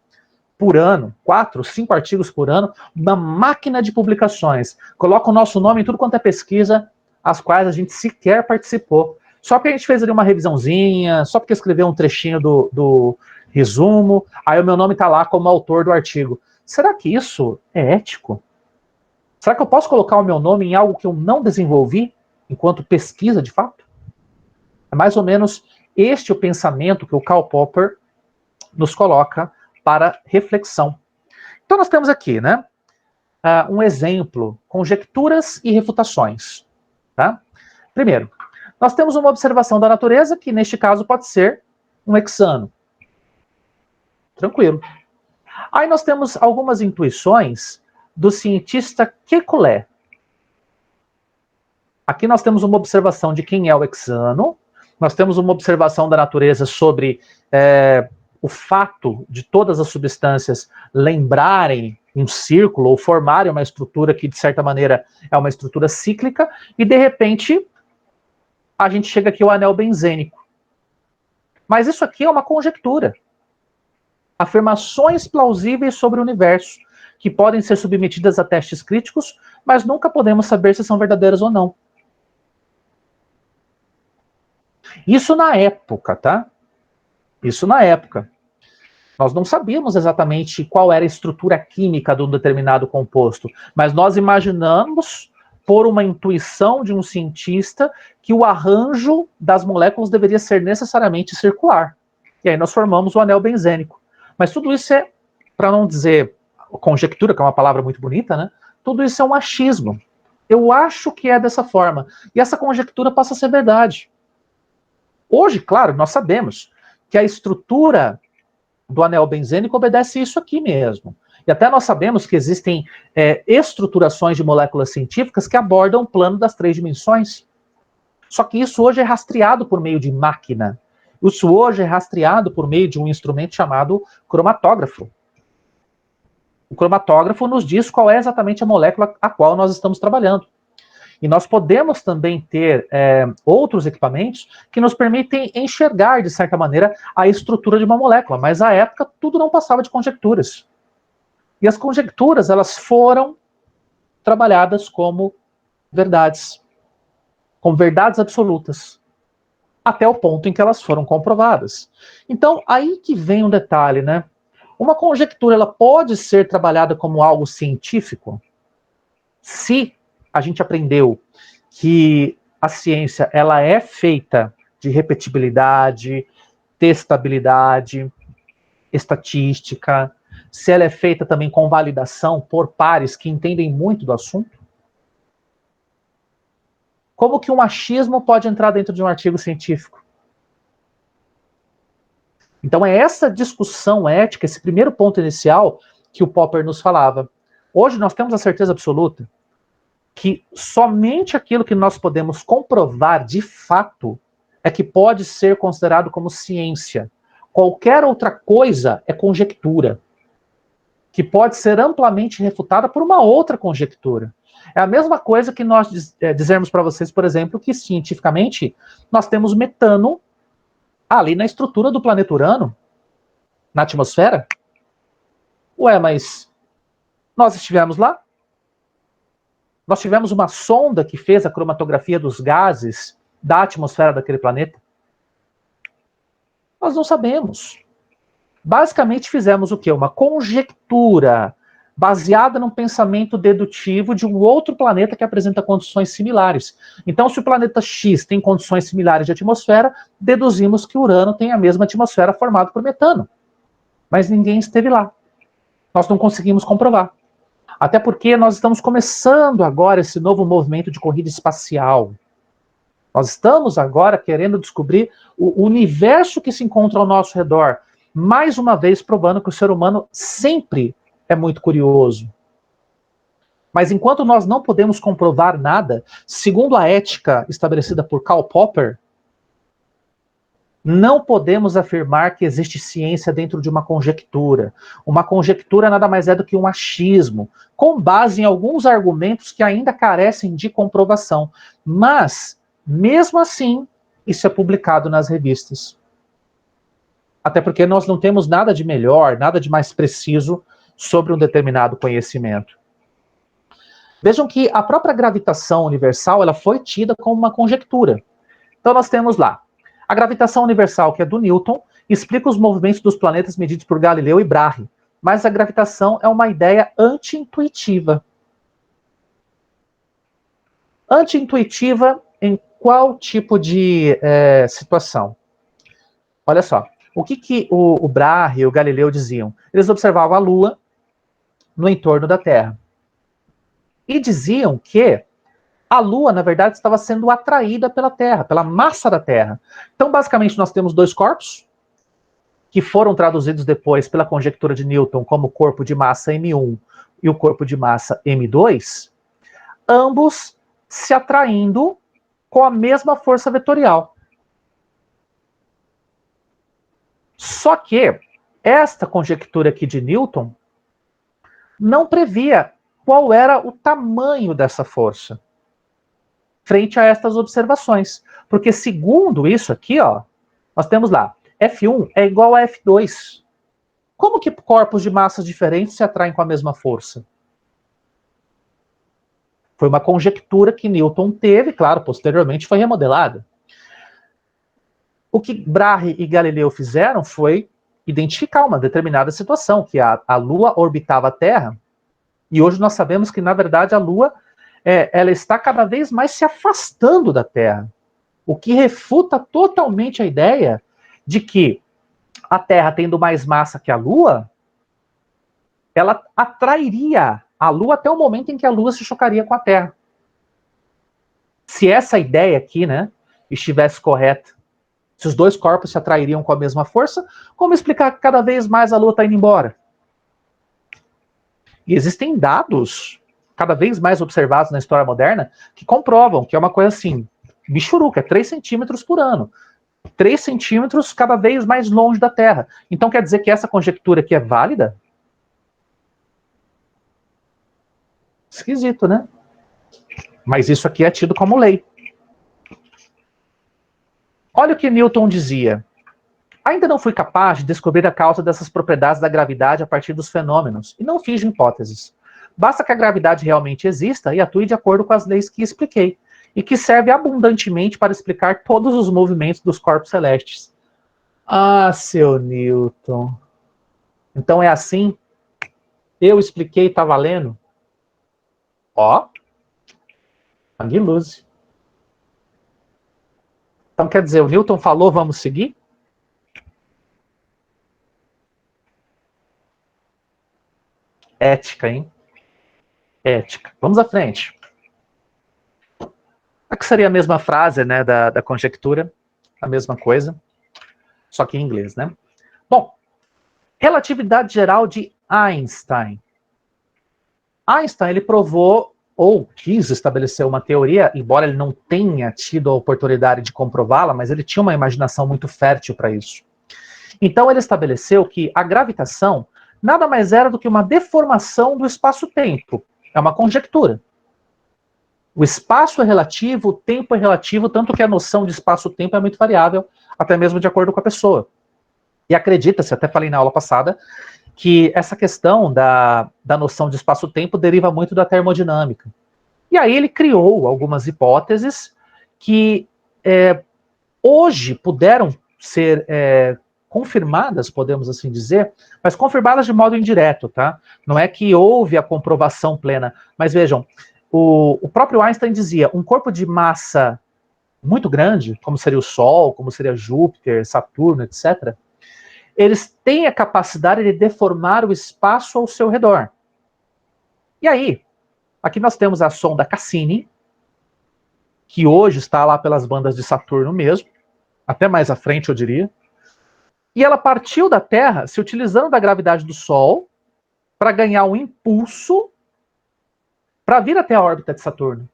por ano, 4, 5 artigos por ano, uma máquina de publicações. Coloca o nosso nome em tudo quanto é pesquisa, as quais a gente sequer participou. Só porque a gente fez ali uma revisãozinha, só porque escreveu um trechinho do resumo, aí o meu nome está lá como autor do artigo. Será que isso é ético? Será que eu posso colocar o meu nome em algo que eu não desenvolvi enquanto pesquisa de fato? É mais ou menos este o pensamento que o Karl Popper nos coloca para reflexão. Então nós temos aqui, né, um exemplo, conjecturas e refutações. Tá? Primeiro, nós temos uma observação da natureza, que neste caso pode ser um hexano. Tranquilo. Aí nós temos algumas intuições do cientista Kekulé. Aqui nós temos uma observação de quem é o hexano, nós temos uma observação da natureza sobre o fato de todas as substâncias lembrarem um círculo ou formarem uma estrutura que, de certa maneira, é uma estrutura cíclica, e, de repente, a gente chega aqui ao anel benzênico. Mas isso aqui é uma conjectura. Afirmações plausíveis sobre o universo, que podem ser submetidas a testes críticos, mas nunca podemos saber se são verdadeiras ou não. Isso na época, tá? Isso na época. Nós não sabíamos exatamente qual era a estrutura química de um determinado composto, mas nós imaginamos, por uma intuição de um cientista, que o arranjo das moléculas deveria ser necessariamente circular. E aí nós formamos o anel benzênico. Mas tudo isso é, para não dizer conjectura, que é uma palavra muito bonita, né? Tudo isso é um achismo. Eu acho que é dessa forma. E essa conjectura passa a ser verdade. Hoje, claro, nós sabemos que a estrutura do anel benzênico obedece isso aqui mesmo. E até nós sabemos que existem estruturações de moléculas científicas que abordam o plano das 3 dimensões. Só que isso hoje é rastreado por meio de máquina. Isso hoje é rastreado por meio de um instrumento chamado cromatógrafo. O cromatógrafo nos diz qual é exatamente a molécula a qual nós estamos trabalhando. E nós podemos também ter outros equipamentos que nos permitem enxergar, de certa maneira, a estrutura de uma molécula. Mas, à época, tudo não passava de conjecturas. E as conjecturas, elas foram trabalhadas como verdades absolutas, até o ponto em que elas foram comprovadas. Então, aí que vem um detalhe, né? Uma conjectura, ela pode ser trabalhada como algo científico se a gente aprendeu que a ciência, ela é feita de repetibilidade, testabilidade, estatística, se ela é feita também com validação por pares que entendem muito do assunto. Como que um achismo pode entrar dentro de um artigo científico? Então é essa discussão ética, esse primeiro ponto inicial que o Popper nos falava. Hoje nós temos a certeza absoluta que somente aquilo que nós podemos comprovar de fato é que pode ser considerado como ciência. Qualquer outra coisa é conjectura, que pode ser amplamente refutada por uma outra conjectura. É a mesma coisa que nós dizermos para vocês, por exemplo, que cientificamente nós temos metano ali na estrutura do planeta Urano, na atmosfera. Ué, mas nós estivemos lá? Nós tivemos uma sonda que fez a cromatografia dos gases da atmosfera daquele planeta? Nós não sabemos. Basicamente fizemos o quê? Uma conjectura baseada num pensamento dedutivo de um outro planeta que apresenta condições similares. Então, se o planeta X tem condições similares de atmosfera, deduzimos que Urano tem a mesma atmosfera formada por metano. Mas ninguém esteve lá. Nós não conseguimos comprovar. Até porque nós estamos começando agora esse novo movimento de corrida espacial. Nós estamos agora querendo descobrir o universo que se encontra ao nosso redor. Mais uma vez provando que o ser humano sempre é muito curioso. Mas enquanto nós não podemos comprovar nada, segundo a ética estabelecida por Karl Popper, não podemos afirmar que existe ciência dentro de uma conjectura. Uma conjectura nada mais é do que um achismo, com base em alguns argumentos que ainda carecem de comprovação. Mas, mesmo assim, isso é publicado nas revistas. Até porque nós não temos nada de melhor, nada de mais preciso sobre um determinado conhecimento. Vejam que a própria gravitação universal ela foi tida como uma conjectura. Então nós temos lá a gravitação universal, que é do Newton, explica os movimentos dos planetas medidos por Galileu e Brahe. Mas a gravitação é uma ideia anti-intuitiva. Anti-intuitiva em qual tipo de situação? Olha só, o que o Brahe e o Galileu diziam? Eles observavam a Lua no entorno da Terra. E diziam que a Lua, na verdade, estava sendo atraída pela Terra, pela massa da Terra. Então, basicamente, nós temos dois corpos, que foram traduzidos depois pela conjectura de Newton como corpo de massa M1 e o corpo de massa M2, ambos se atraindo com a mesma força vetorial. Só que esta conjectura aqui de Newton não previa qual era o tamanho dessa força frente a estas observações. Porque segundo isso aqui, ó, nós temos lá, F1 é igual a F2. Como que corpos de massas diferentes se atraem com a mesma força? Foi uma conjectura que Newton teve, claro, posteriormente foi remodelada. O que Brahe e Galileu fizeram foi identificar uma determinada situação, que a Lua orbitava a Terra, e hoje nós sabemos que, na verdade, a Lua ela está cada vez mais se afastando da Terra, o que refuta totalmente a ideia de que a Terra, tendo mais massa que a Lua, ela atrairia a Lua até o momento em que a Lua se chocaria com a Terra. Se essa ideia aqui, né, estivesse correta, se os dois corpos se atrairiam com a mesma força, como explicar que cada vez mais a Lua está indo embora? E existem dados, cada vez mais observados na história moderna, que comprovam que é uma coisa assim, michuruca, 3 centímetros por ano. 3 centímetros cada vez mais longe da Terra. Então quer dizer que essa conjectura aqui é válida? Esquisito, né? Mas isso aqui é tido como lei. Olha o que Newton dizia. Ainda não fui capaz de descobrir a causa dessas propriedades da gravidade a partir dos fenômenos, e não fiz hipóteses. Basta que a gravidade realmente exista e atue de acordo com as leis que expliquei, e que serve abundantemente para explicar todos os movimentos dos corpos celestes. Ah, seu Newton. Então é assim? Eu expliquei, tá valendo? Ó. Anguiluse. Então quer dizer, o Newton falou, vamos seguir? Ética, hein? Ética. Vamos à frente. Aqui seria a mesma frase, né, da conjectura, a mesma coisa, só que em inglês, né? Bom, relatividade geral de Einstein. Einstein, ele provou, ou quis estabelecer uma teoria, embora ele não tenha tido a oportunidade de comprová-la, mas ele tinha uma imaginação muito fértil para isso. Então ele estabeleceu que a gravitação nada mais era do que uma deformação do espaço-tempo. É uma conjectura. O espaço é relativo, o tempo é relativo, tanto que a noção de espaço-tempo é muito variável, até mesmo de acordo com a pessoa. E acredita-se, até falei na aula passada, que essa questão da noção de espaço-tempo deriva muito da termodinâmica. E aí ele criou algumas hipóteses que hoje puderam ser confirmadas, podemos assim dizer, mas confirmadas de modo indireto, tá? Não é que houve a comprovação plena, mas vejam, o próprio Einstein dizia, um corpo de massa muito grande, como seria o Sol, como seria Júpiter, Saturno, etc., eles têm a capacidade de deformar o espaço ao seu redor. E aí, aqui nós temos a sonda Cassini, que hoje está lá pelas bandas de Saturno mesmo, até mais à frente eu diria, e ela partiu da Terra se utilizando da gravidade do Sol para ganhar um impulso para vir até a órbita de Saturno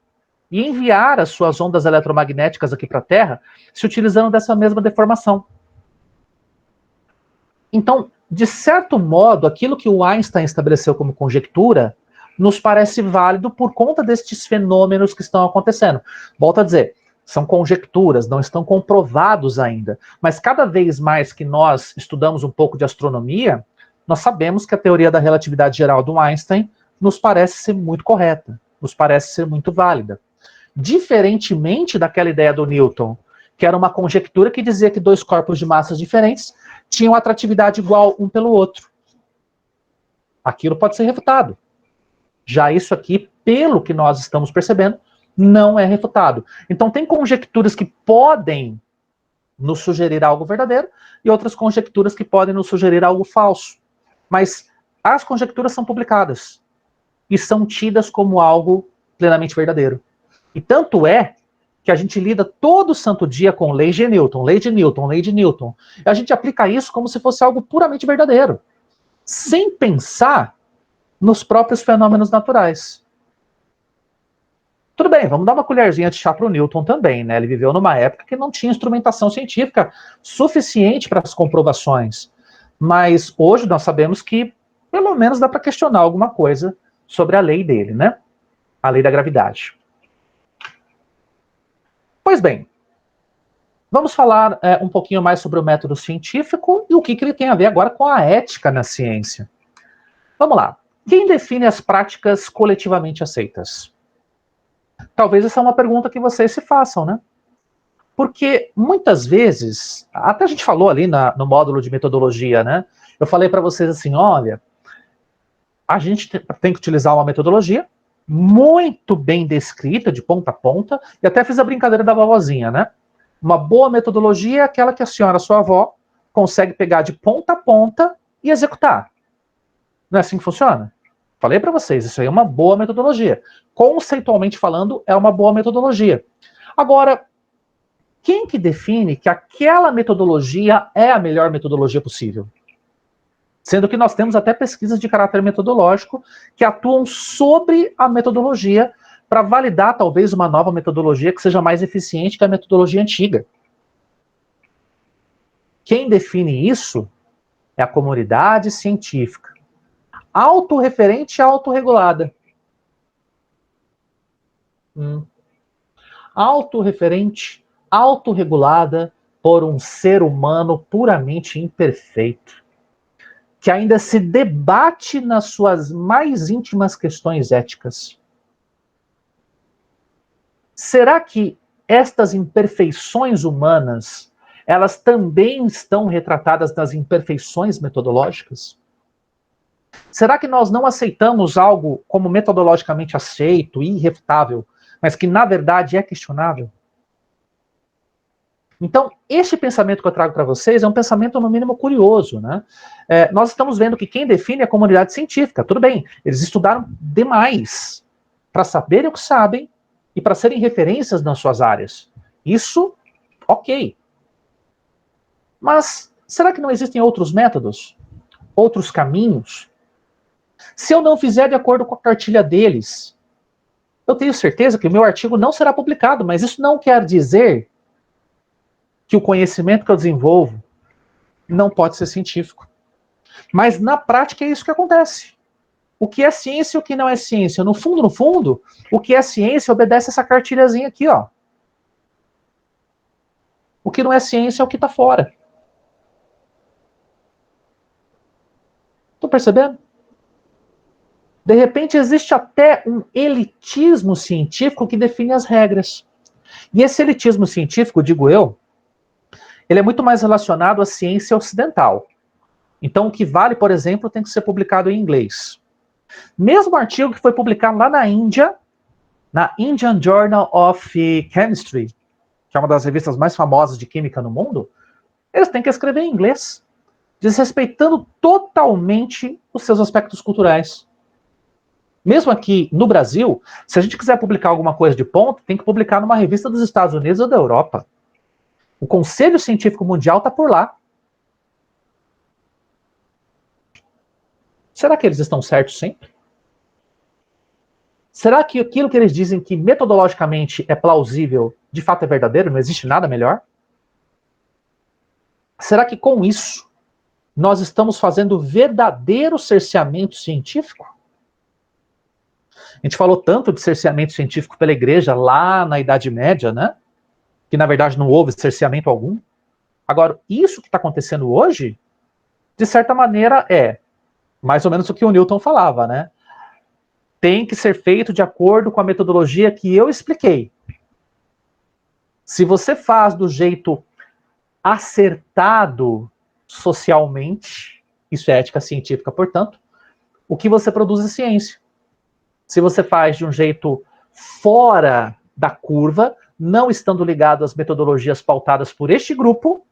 e enviar as suas ondas eletromagnéticas aqui para a Terra se utilizando dessa mesma deformação. Então, de certo modo, aquilo que o Einstein estabeleceu como conjectura nos parece válido por conta destes fenômenos que estão acontecendo. Volto a dizer, São conjecturas, não estão comprovados ainda. Mas cada vez mais que nós estudamos um pouco de astronomia, nós sabemos que a teoria da relatividade geral do Einstein nos parece ser muito correta, nos parece ser muito válida. Diferentemente daquela ideia do Newton, que era uma conjectura que dizia que dois corpos de massas diferentes tinham atratividade igual um pelo outro. Aquilo pode ser refutado. Já isso aqui, pelo que nós estamos percebendo, não é refutado. Então tem conjecturas que podem nos sugerir algo verdadeiro e outras conjecturas que podem nos sugerir algo falso. Mas as conjecturas são publicadas e são tidas como algo plenamente verdadeiro. E tanto é que a gente lida todo santo dia com lei de Newton, lei de Newton, lei de Newton. E a gente aplica isso como se fosse algo puramente verdadeiro, sem pensar nos próprios fenômenos naturais. Tudo bem, vamos dar uma colherzinha de chá para o Newton também, né? Ele viveu numa época que não tinha instrumentação científica suficiente para as comprovações. Mas hoje nós sabemos que, pelo menos, dá para questionar alguma coisa sobre a lei dele, né? A lei da gravidade. Pois bem, vamos falar um pouquinho mais sobre o método científico e o que ele tem a ver agora com a ética na ciência. Vamos lá. Quem define as práticas coletivamente aceitas? Talvez essa é uma pergunta que vocês se façam, né? Porque muitas vezes, até a gente falou ali no módulo de metodologia, né? Eu falei para vocês assim, olha, a gente tem que utilizar uma metodologia muito bem descrita, de ponta a ponta, e até fiz a brincadeira da vovozinha, né? Uma boa metodologia é aquela que a senhora, sua avó, consegue pegar de ponta a ponta e executar. Não é assim que funciona? Falei para vocês, isso aí é uma boa metodologia. Conceitualmente falando, é uma boa metodologia. Agora, quem que define que aquela metodologia é a melhor metodologia possível? Sendo que nós temos até pesquisas de caráter metodológico que atuam sobre a metodologia para validar talvez uma nova metodologia que seja mais eficiente que a metodologia antiga. Quem define isso é a comunidade científica. Autorreferente e autorregulada. Autorreferente, autorregulada por um ser humano puramente imperfeito, que ainda se debate nas suas mais íntimas questões éticas. Será que estas imperfeições humanas, elas também estão retratadas nas imperfeições metodológicas? Será que nós não aceitamos algo como metodologicamente aceito e irrefutável, mas que na verdade é questionável? Então, este pensamento que eu trago para vocês é um pensamento, no mínimo, curioso, né? Nós estamos vendo que quem define é a comunidade científica. Tudo bem, eles estudaram demais para saberem o que sabem e para serem referências nas suas áreas. Isso, ok. Mas será que não existem outros métodos? Outros caminhos? Se eu não fizer de acordo com a cartilha deles, eu tenho certeza que o meu artigo não será publicado, mas isso não quer dizer que o conhecimento que eu desenvolvo não pode ser científico. Mas na prática é isso que acontece. O que é ciência e o que não é ciência? No fundo, o que é ciência obedece essa cartilhazinha aqui, ó. O que não é ciência é o que está fora. Estão percebendo? De repente existe até um elitismo científico que define as regras. E esse elitismo científico, digo eu, ele é muito mais relacionado à ciência ocidental. Então, o que vale, por exemplo, tem que ser publicado em inglês. Mesmo artigo que foi publicado lá na Índia, na Indian Journal of Chemistry, que é uma das revistas mais famosas de química no mundo, eles têm que escrever em inglês, desrespeitando totalmente os seus aspectos culturais. Mesmo aqui no Brasil, se a gente quiser publicar alguma coisa de ponta, tem que publicar numa revista dos Estados Unidos ou da Europa. O Conselho Científico Mundial está por lá. Será que eles estão certos sempre? Será que aquilo que eles dizem que metodologicamente é plausível, de fato é verdadeiro? Não existe nada melhor? Será que com isso nós estamos fazendo verdadeiro cerceamento científico? A gente falou tanto de cerceamento científico pela igreja lá na Idade Média, né? que na verdade não houve cerceamento algum. Agora, isso que está acontecendo hoje, de certa maneira, é mais ou menos o que o Newton falava, né? Tem que ser feito de acordo com a metodologia que eu expliquei. Se você faz do jeito acertado socialmente, isso é ética científica, portanto, o que você produz é ciência. Se você faz de um jeito fora da curva, não estando ligado às metodologias pautadas por este grupo,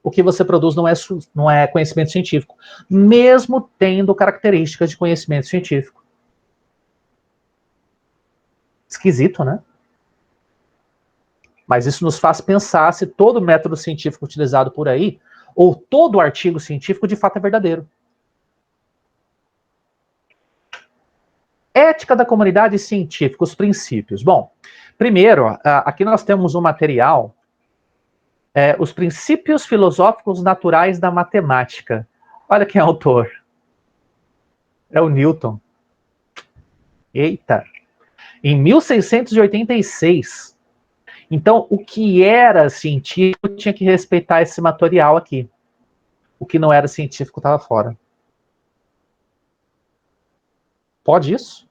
o que você produz não é conhecimento científico, mesmo tendo características de conhecimento científico. Esquisito, né? Mas isso nos faz pensar se todo método científico utilizado por aí, ou todo artigo científico, de fato é verdadeiro. Ética da comunidade científica, os princípios. Bom, primeiro, aqui nós temos um material, Os Princípios Filosóficos Naturais da Matemática. Olha quem é o autor. É o Newton. Eita! Em 1686. Então, o que era científico tinha que respeitar esse material aqui. O que não era científico estava fora. Pode isso?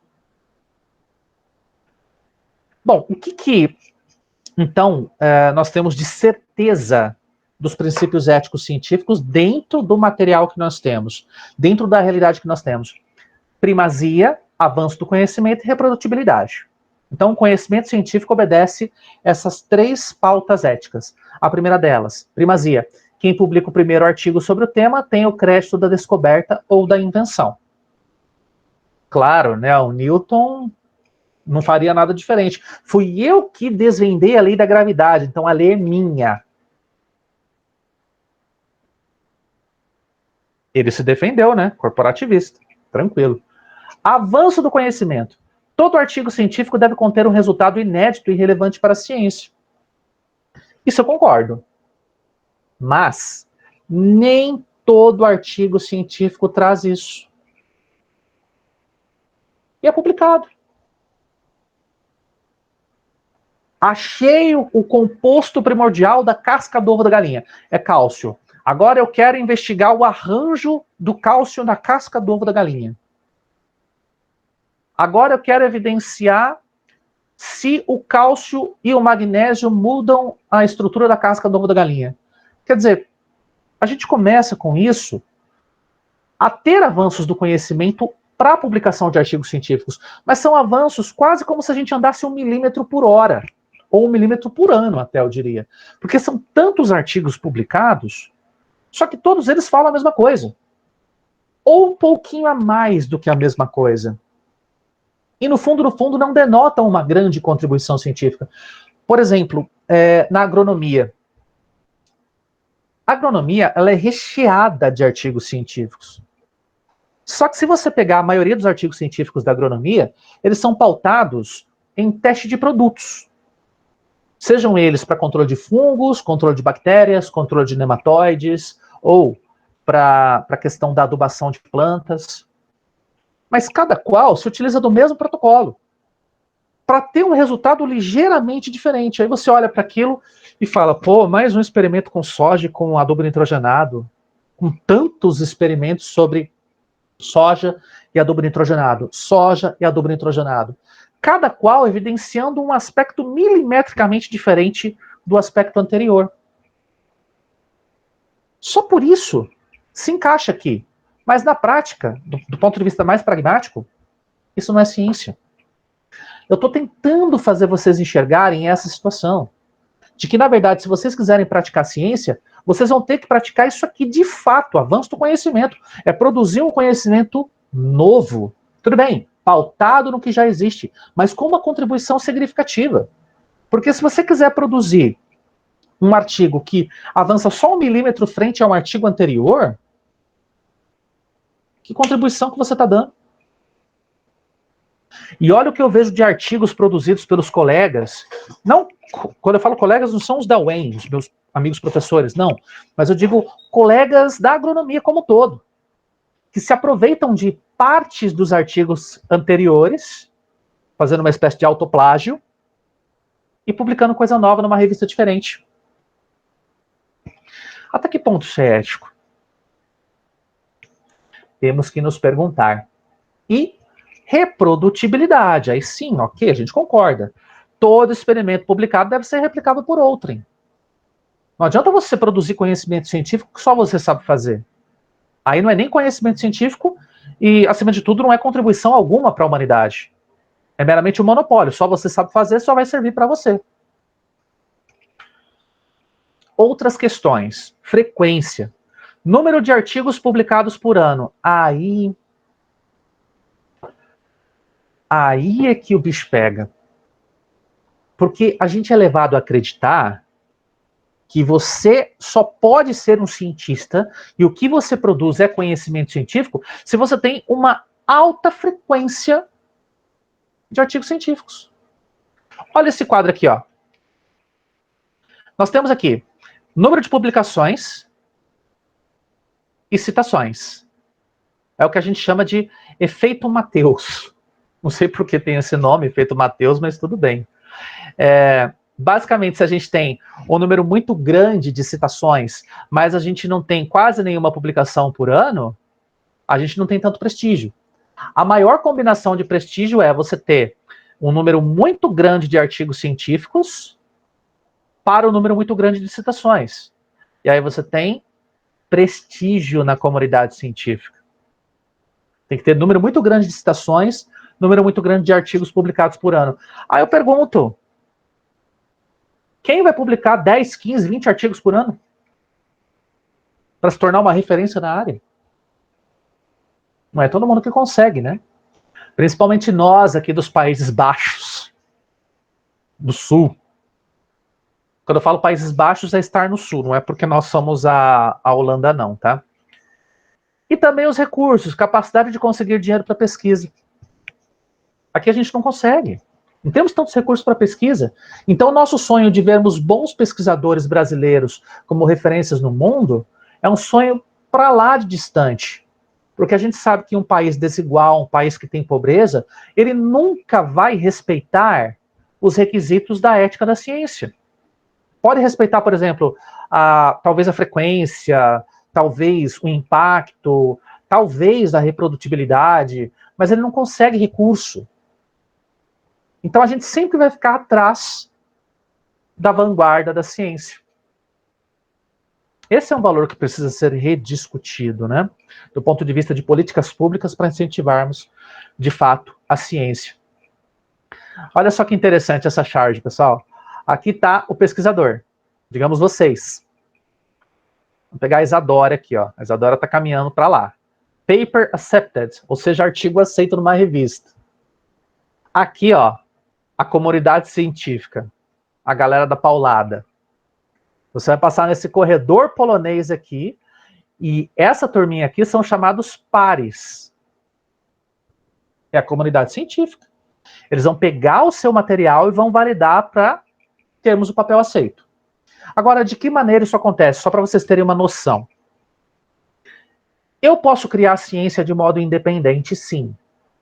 Bom, o que então, nós temos de certeza dos princípios éticos científicos dentro do material que nós temos, dentro da realidade que nós temos? Primazia, avanço do conhecimento e reprodutibilidade. Então, o conhecimento científico obedece essas 3 pautas éticas. A primeira delas, primazia. Quem publica o primeiro artigo sobre o tema tem o crédito da descoberta ou da invenção. Claro, né, o Newton não faria nada diferente. Fui eu que desvendei a lei da gravidade, então a lei é minha. Ele se defendeu, né? Corporativista. Tranquilo. Avanço do conhecimento. Todo artigo científico deve conter um resultado inédito e relevante para a ciência. Isso eu concordo. Mas nem todo artigo científico traz isso. E é publicado. Achei o composto primordial da casca do ovo da galinha. É cálcio. Agora eu quero investigar o arranjo do cálcio na casca do ovo da galinha. Agora eu quero evidenciar se o cálcio e o magnésio mudam a estrutura da casca do ovo da galinha. Quer dizer, a gente começa com isso a ter avanços do conhecimento para a publicação de artigos científicos, mas são avanços quase como se a gente andasse 1 milímetro por hora. Ou 1 milímetro por ano, até eu diria. Porque são tantos artigos publicados, só que todos eles falam a mesma coisa. Ou um pouquinho a mais do que a mesma coisa. E no fundo, não denotam uma grande contribuição científica. Por exemplo, na agronomia. A agronomia, ela é recheada de artigos científicos. Só que se você pegar a maioria dos artigos científicos da agronomia, eles são pautados em teste de produtos. Sejam eles para controle de fungos, controle de bactérias, controle de nematóides, ou para a questão da adubação de plantas. Mas cada qual se utiliza do mesmo protocolo, para ter um resultado ligeiramente diferente. Aí você olha para aquilo e fala, pô, mais um experimento com soja e com adubo nitrogenado, com tantos experimentos sobre soja e adubo nitrogenado, soja e adubo nitrogenado. Cada qual evidenciando um aspecto milimetricamente diferente do aspecto anterior. Só por isso se encaixa aqui. Mas na prática, do ponto de vista mais pragmático, isso não é ciência. Eu estou tentando fazer vocês enxergarem essa situação. De que, na verdade, se vocês quiserem praticar ciência, vocês vão ter que praticar isso aqui de fato, avanço do conhecimento. É produzir um conhecimento novo. Tudo bem, pautado no que já existe, mas com uma contribuição significativa. Porque se você quiser produzir um artigo que avança só 1 milímetro frente a um artigo anterior, que contribuição que você está dando? E olha o que eu vejo de artigos produzidos pelos colegas. Não, quando eu falo colegas, não são os da UEM, os meus amigos professores, não. Mas eu digo colegas da agronomia como um todo, que se aproveitam de partes dos artigos anteriores, fazendo uma espécie de autoplágio, e publicando coisa nova numa revista diferente. Até que ponto isso é ético? Temos que nos perguntar. E reprodutibilidade. Aí sim, ok, a gente concorda. Todo experimento publicado deve ser replicado por outrem. Não adianta você produzir conhecimento científico que só você sabe fazer. Aí não é nem conhecimento científico e, acima de tudo, não é contribuição alguma para a humanidade. É meramente um monopólio. Só você sabe fazer, só vai servir para você. Outras questões. Frequência. Número de artigos publicados por ano. Aí é que o bicho pega. Porque a gente é levado a acreditar que você só pode ser um cientista e o que você produz é conhecimento científico se você tem uma alta frequência de artigos científicos. Olha esse quadro aqui, ó. Nós temos aqui número de publicações e citações. É o que a gente chama de efeito Mateus. Não sei por que tem esse nome, efeito Mateus, mas tudo bem. Basicamente, se a gente tem um número muito grande de citações, mas a gente não tem quase nenhuma publicação por ano, a gente não tem tanto prestígio. A maior combinação de prestígio é você ter um número muito grande de artigos científicos para um número muito grande de citações. E aí você tem prestígio na comunidade científica. Tem que ter número muito grande de citações, número muito grande de artigos publicados por ano. Aí eu pergunto, quem vai publicar 10, 15, 20 artigos por ano para se tornar uma referência na área? Não é todo mundo que consegue, né? Principalmente nós aqui dos Países Baixos, do Sul. Quando eu falo Países Baixos, é estar no Sul, não é porque nós somos a Holanda, não, tá? E também os recursos, capacidade de conseguir dinheiro para pesquisa. Aqui a gente não consegue. Não temos tantos recursos para pesquisa. Então, o nosso sonho de vermos bons pesquisadores brasileiros como referências no mundo é um sonho para lá de distante. Porque a gente sabe que um país desigual, um país que tem pobreza, ele nunca vai respeitar os requisitos da ética da ciência. Pode respeitar, por exemplo, talvez a frequência, talvez o impacto, talvez a reprodutibilidade, mas ele não consegue recurso. Então a gente sempre vai ficar atrás da vanguarda da ciência. Esse é um valor que precisa ser rediscutido, né? Do ponto de vista de políticas públicas para incentivarmos, de fato, a ciência. Olha só que interessante essa charge, pessoal. Aqui está o pesquisador, digamos vocês. Vou pegar a Isadora aqui, ó. A Isadora está caminhando para lá. Paper accepted, ou seja, artigo aceito numa revista. Aqui, ó, a comunidade científica, a galera da paulada. Você vai passar nesse corredor polonês aqui, e essa turminha aqui são chamados pares. É a comunidade científica. Eles vão pegar o seu material e vão validar para termos o papel aceito. Agora, de que maneira isso acontece? Só para vocês terem uma noção. Eu posso criar ciência de modo independente, sim.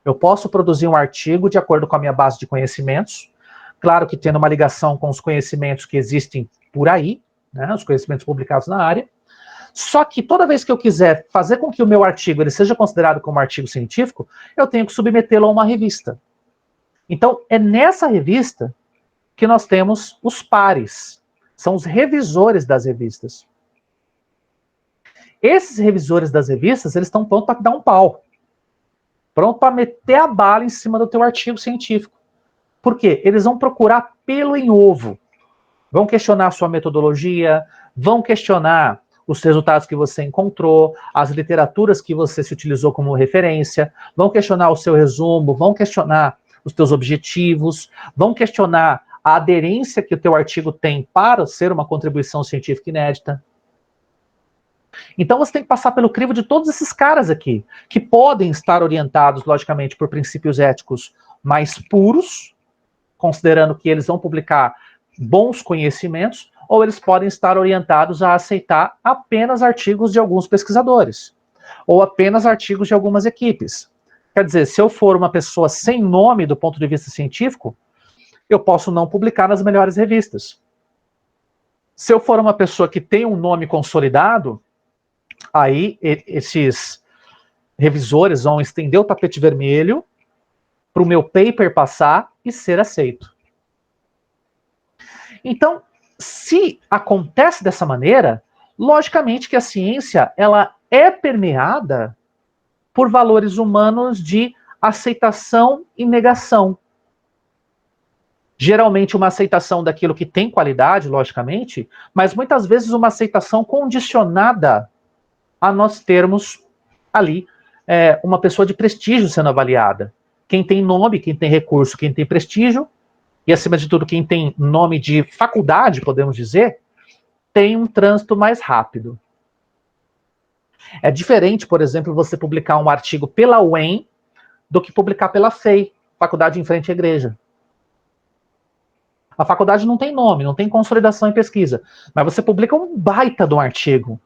Eu posso produzir um artigo de acordo com a minha base de conhecimentos, claro que tendo uma ligação com os conhecimentos que existem por aí, né, os conhecimentos publicados na área, só que toda vez que eu quiser fazer com que o meu artigo ele seja considerado como artigo científico, eu tenho que submetê-lo a uma revista. Então, é nessa revista que nós temos os pares, são os revisores das revistas. Esses revisores das revistas, eles estão prontos para dar um pau. Pronto para meter a bala em cima do teu artigo científico. Por quê? Eles vão procurar pelo em ovo. Vão questionar a sua metodologia, vão questionar os resultados que você encontrou, as literaturas que você se utilizou como referência, vão questionar o seu resumo, vão questionar os teus objetivos, vão questionar a aderência que o teu artigo tem para ser uma contribuição científica inédita. Então você tem que passar pelo crivo de todos esses caras aqui, que podem estar orientados, logicamente, por princípios éticos mais puros, considerando que eles vão publicar bons conhecimentos, ou eles podem estar orientados a aceitar apenas artigos de alguns pesquisadores, ou apenas artigos de algumas equipes. Quer dizer, se eu for uma pessoa sem nome do ponto de vista científico, eu posso não publicar nas melhores revistas. Se eu for uma pessoa que tem um nome consolidado, aí esses revisores vão estender o tapete vermelho para o meu paper passar e ser aceito. Então, se acontece dessa maneira, logicamente que a ciência ela é permeada por valores humanos de aceitação e negação. Geralmente uma aceitação daquilo que tem qualidade, logicamente, mas muitas vezes uma aceitação condicionada a nós termos ali uma pessoa de prestígio sendo avaliada. Quem tem nome, quem tem recurso, quem tem prestígio, e acima de tudo quem tem nome de faculdade, podemos dizer, tem um trânsito mais rápido. É diferente, por exemplo, você publicar um artigo pela UEM do que publicar pela FEI, Faculdade em Frente à Igreja. A faculdade não tem nome, não tem consolidação em pesquisa, mas você publica um baita de um artigo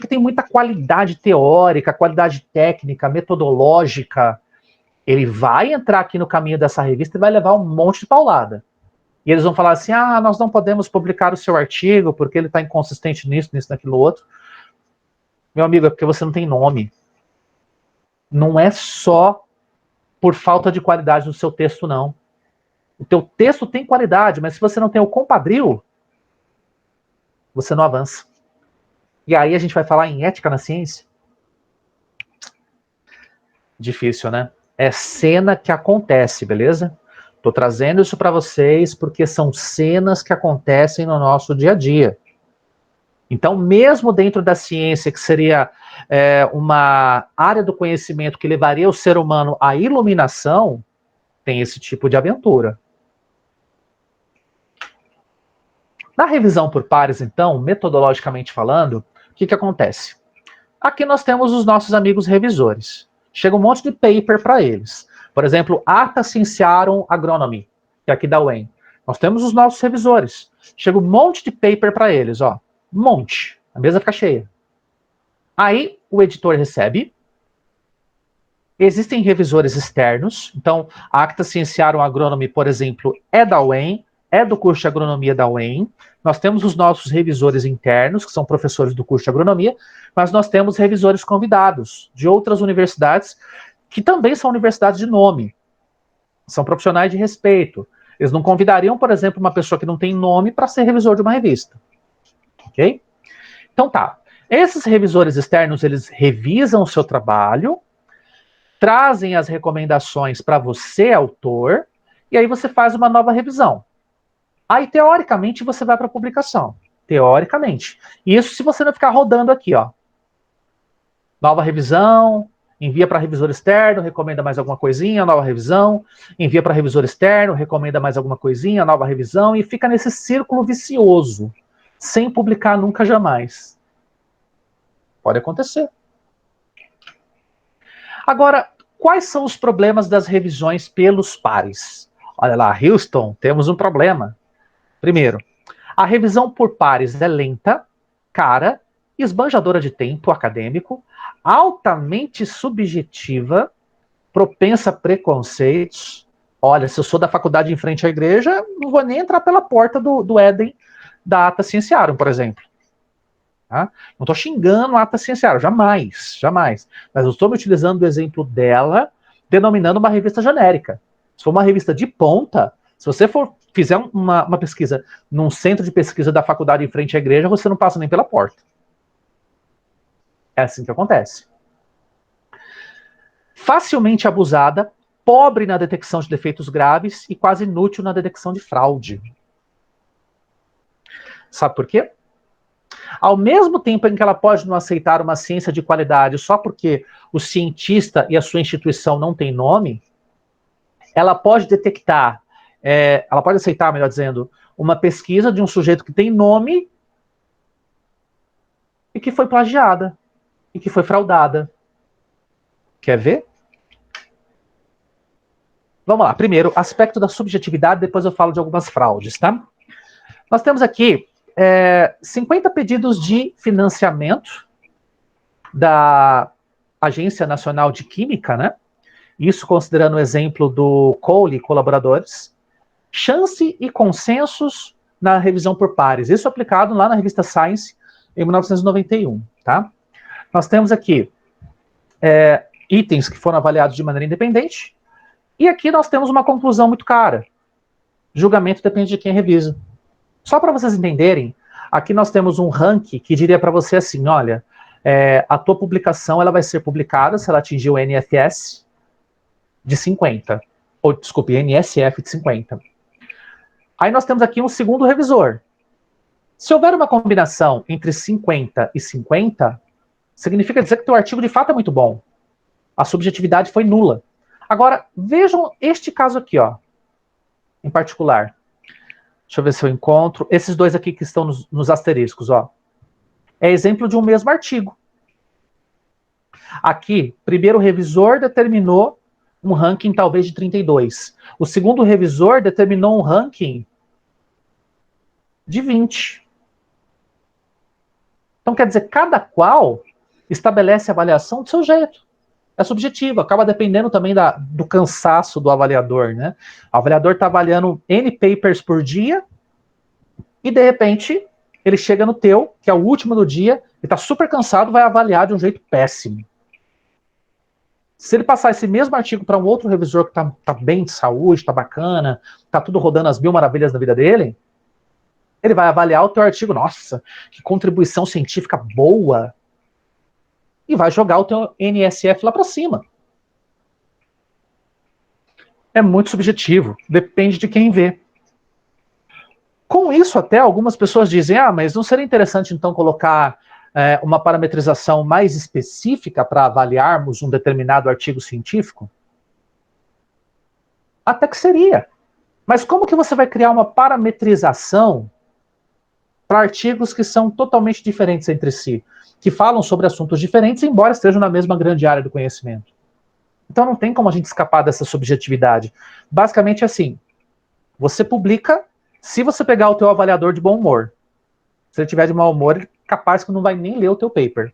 que tem muita qualidade teórica, qualidade técnica, metodológica. Ele vai entrar aqui no caminho dessa revista e vai levar um monte de paulada. E eles vão falar assim, nós não podemos publicar o seu artigo porque ele está inconsistente nisso, naquilo, outro. Meu amigo, é porque você não tem nome. Não é só por falta de qualidade do seu texto, não. O teu texto tem qualidade, mas se você não tem o compadrio, você não avança. E aí a gente vai falar em ética na ciência? Difícil, né? É cena que acontece, beleza? Tô trazendo isso para vocês porque são cenas que acontecem no nosso dia a dia. Então, mesmo dentro da ciência, que seria uma área do conhecimento que levaria o ser humano à iluminação, tem esse tipo de aventura. Na revisão por pares, então, metodologicamente falando, o que acontece? Aqui nós temos os nossos amigos revisores. Chega um monte de paper para eles. Por exemplo, Arta Cienciarum Agronomy, que é aqui da UEM. Nós temos os nossos revisores. Chega um monte de paper para eles, ó. Um monte. A mesa fica cheia. Aí o editor recebe. Existem revisores externos. Então, a Acta Cienciarum Agronomy, por exemplo, é da UEM, é do curso de agronomia da UEM. Nós temos os nossos revisores internos, que são professores do curso de agronomia, mas nós temos revisores convidados de outras universidades, que também são universidades de nome. São profissionais de respeito. Eles não convidariam, por exemplo, uma pessoa que não tem nome para ser revisor de uma revista. Ok? Então tá. Esses revisores externos, eles revisam o seu trabalho, trazem as recomendações para você, autor, e aí você faz uma nova revisão. Aí, teoricamente, você vai para a publicação. Teoricamente. Isso se você não ficar rodando aqui, ó. Nova revisão, envia para revisor externo, recomenda mais alguma coisinha, nova revisão, envia para revisor externo, recomenda mais alguma coisinha, nova revisão, e fica nesse círculo vicioso, sem publicar nunca jamais. Pode acontecer. Agora, quais são os problemas das revisões pelos pares? Olha lá, Houston, temos um problema. Primeiro, a revisão por pares é lenta, cara, esbanjadora de tempo acadêmico, altamente subjetiva, propensa a preconceitos. Olha, se eu sou da faculdade em frente à igreja, não vou nem entrar pela porta do Éden da Acta Cienciarum, por exemplo. Tá? Não estou xingando a Acta Cienciarum, jamais, jamais. Mas eu estou me utilizando do exemplo dela, denominando uma revista genérica. Se for uma revista de ponta, se você fizer uma pesquisa num centro de pesquisa da faculdade em frente à igreja, você não passa nem pela porta. É assim que acontece. Facilmente abusada, pobre na detecção de defeitos graves e quase inútil na detecção de fraude. Sabe por quê? Ao mesmo tempo em que ela pode não aceitar uma ciência de qualidade só porque o cientista e a sua instituição não têm nome, ela pode detectar, ela pode aceitar, melhor dizendo, uma pesquisa de um sujeito que tem nome e que foi plagiada, e que foi fraudada. Quer ver? Vamos lá. Primeiro, aspecto da subjetividade, depois eu falo de algumas fraudes, tá? Nós temos aqui 50 pedidos de financiamento da Agência Nacional de Química, né? Isso considerando o exemplo do Cole e colaboradores. chance e consensos na revisão por pares. Isso aplicado lá na revista Science, em 1991, tá? Nós temos aqui itens que foram avaliados de maneira independente, e aqui nós temos uma conclusão muito clara. Julgamento depende de quem revisa. Só para vocês entenderem, aqui nós temos um ranking que diria para você assim, olha, a tua publicação ela vai ser publicada se ela atingir o NFS de 50, ou desculpe, NSF de 50. Aí nós temos aqui um segundo revisor. Se houver uma combinação entre 50 e 50, significa dizer que o teu artigo de fato é muito bom. A subjetividade foi nula. Agora, vejam este caso aqui, ó, em particular. Deixa eu ver se eu encontro. Esses dois aqui que estão nos asteriscos, ó. É exemplo de um mesmo artigo. Aqui, primeiro revisor determinou um ranking talvez de 32. O segundo revisor determinou um ranking de 20. Então, quer dizer, cada qual estabelece a avaliação do seu jeito. É subjetivo, acaba dependendo também do cansaço do avaliador, né? O avaliador está avaliando N papers por dia e, de repente, ele chega no teu, que é o último do dia, e está super cansado, vai avaliar de um jeito péssimo. Se ele passar esse mesmo artigo para um outro revisor que tá bem de saúde, tá bacana, tá tudo rodando as 1000 maravilhas da vida dele, ele vai avaliar o teu artigo, nossa, que contribuição científica boa, e vai jogar o teu NSF lá para cima. É muito subjetivo, depende de quem vê. Com isso, até algumas pessoas dizem, mas não seria interessante então colocar uma parametrização mais específica para avaliarmos um determinado artigo científico? Até que seria. Mas como que você vai criar uma parametrização para artigos que são totalmente diferentes entre si, que falam sobre assuntos diferentes, embora estejam na mesma grande área do conhecimento? Então não tem como a gente escapar dessa subjetividade. Basicamente é assim, você publica, se você pegar o teu avaliador de bom humor, se ele tiver de mau humor, ele é capaz que não vai nem ler o teu paper.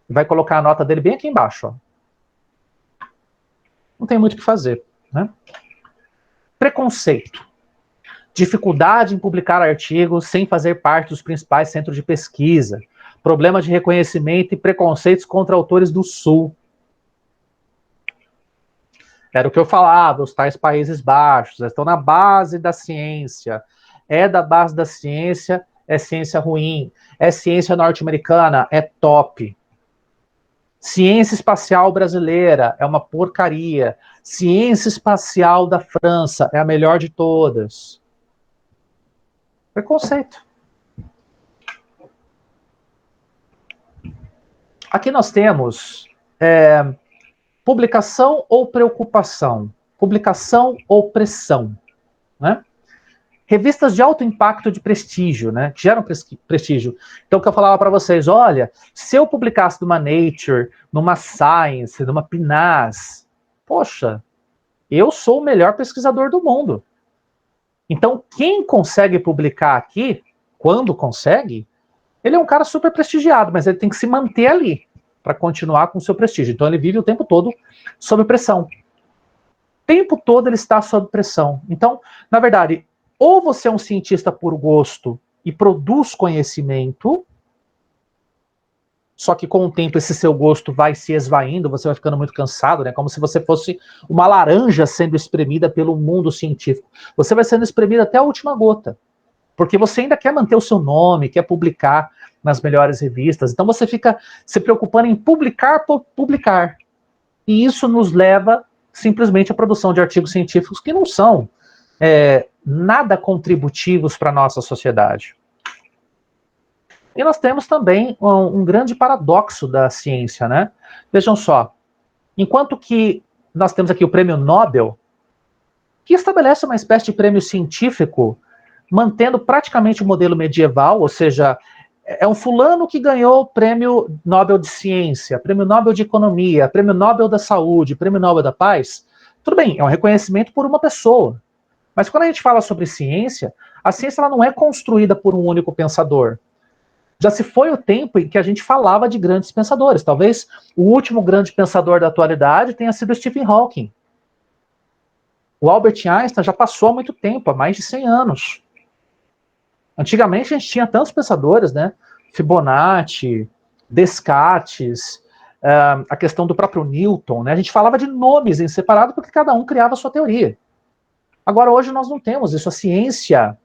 Vai colocar a nota dele bem aqui embaixo. Ó. Não tem muito o que fazer. Né? Preconceito. Dificuldade em publicar artigos sem fazer parte dos principais centros de pesquisa. Problema de reconhecimento e preconceitos contra autores do Sul. Era o que eu falava, os tais Países Baixos, estão na base da ciência. É da base da ciência, é ciência ruim. É ciência norte-americana, é top. Ciência espacial brasileira é uma porcaria. Ciência espacial da França é a melhor de todas. Preconceito. Aqui nós temos publicação ou preocupação, publicação ou pressão, né? Revistas de alto impacto de prestígio, né? Que geram prestígio. Então, o que eu falava para vocês, olha, se eu publicasse numa Nature, numa Science, numa PNAS, poxa, eu sou o melhor pesquisador do mundo. Então, quem consegue publicar aqui, quando consegue, ele é um cara super prestigiado, mas ele tem que se manter ali para continuar com o seu prestígio. Então, ele vive o tempo todo sob pressão. O tempo todo ele está sob pressão. Então, na verdade, ou você é um cientista por gosto e produz conhecimento, só que com o tempo esse seu gosto vai se esvaindo, você vai ficando muito cansado, né? Como se você fosse uma laranja sendo espremida pelo mundo científico. Você vai sendo espremido até a última gota, porque você ainda quer manter o seu nome, quer publicar nas melhores revistas. Então você fica se preocupando em publicar por publicar. E isso nos leva simplesmente à produção de artigos científicos que não são nada contributivos para a nossa sociedade. E nós temos também um grande paradoxo da ciência, né? Vejam só, enquanto que nós temos aqui o prêmio Nobel, que estabelece uma espécie de prêmio científico, mantendo praticamente o modelo medieval, ou seja, é um fulano que ganhou o prêmio Nobel de Ciência, prêmio Nobel de Economia, prêmio Nobel da Saúde, prêmio Nobel da Paz. Tudo bem, é um reconhecimento por uma pessoa. Mas quando a gente fala sobre ciência, a ciência ela não é construída por um único pensador. Já se foi o tempo em que a gente falava de grandes pensadores. Talvez o último grande pensador da atualidade tenha sido Stephen Hawking. O Albert Einstein já passou há muito tempo, há mais de 100 anos. Antigamente a gente tinha tantos pensadores, né? Fibonacci, Descartes, a questão do próprio Newton, né? A gente falava de nomes em separado porque cada um criava a sua teoria. Agora, hoje nós não temos isso. A ciência,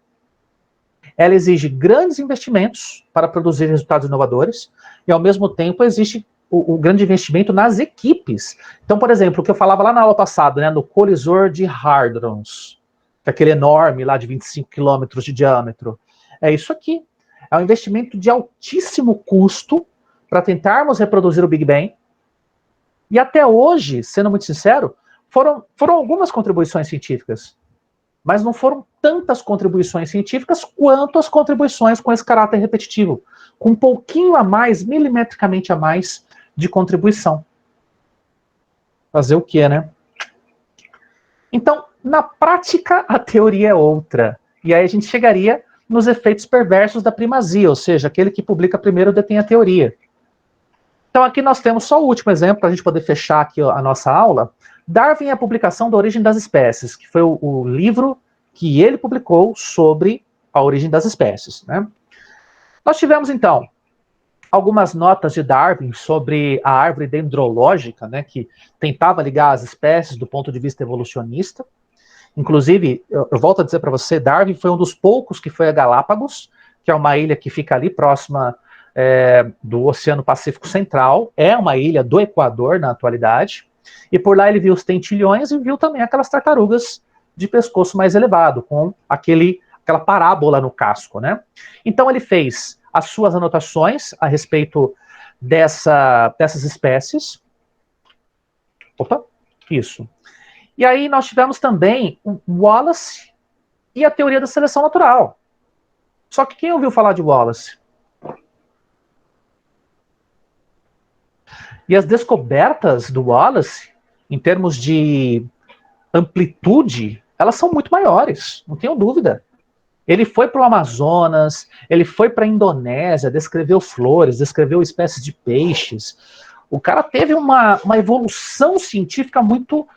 ela exige grandes investimentos para produzir resultados inovadores e, ao mesmo tempo, existe o grande investimento nas equipes. Então, por exemplo, o que eu falava lá na aula passada, né, no colisor de Hadrons, que é aquele enorme lá de 25 quilômetros de diâmetro, é isso aqui. É um investimento de altíssimo custo para tentarmos reproduzir o Big Bang. E até hoje, sendo muito sincero, foram algumas contribuições científicas, mas não foram tantas contribuições científicas quanto as contribuições com esse caráter repetitivo, com um pouquinho a mais, milimetricamente a mais, de contribuição. Fazer o quê, né? Então, na prática, a teoria é outra. E aí a gente chegaria nos efeitos perversos da primazia, ou seja, aquele que publica primeiro detém a teoria. Então aqui nós temos só o último exemplo, para a gente poder fechar aqui a nossa aula. Darwin e a publicação da Origem das Espécies, que foi o livro que ele publicou sobre a origem das espécies, né? Nós tivemos, então, algumas notas de Darwin sobre a árvore dendrológica, né, que tentava ligar as espécies do ponto de vista evolucionista. Inclusive, eu volto a dizer para você, Darwin foi um dos poucos que foi a Galápagos, que é uma ilha que fica ali próxima do Oceano Pacífico Central, é uma ilha do Equador na atualidade, e por lá ele viu os tentilhões e viu também aquelas tartarugas de pescoço mais elevado, com aquela parábola no casco, né? Então ele fez as suas anotações a respeito dessas espécies. Opa, isso. E aí nós tivemos também o Wallace e a teoria da seleção natural. Só que quem ouviu falar de Wallace? E as descobertas do Wallace, em termos de amplitude, elas são muito maiores, não tenho dúvida. Ele foi para o Amazonas, ele foi para a Indonésia, descreveu flores, descreveu espécies de peixes. O cara teve uma evolução científica muito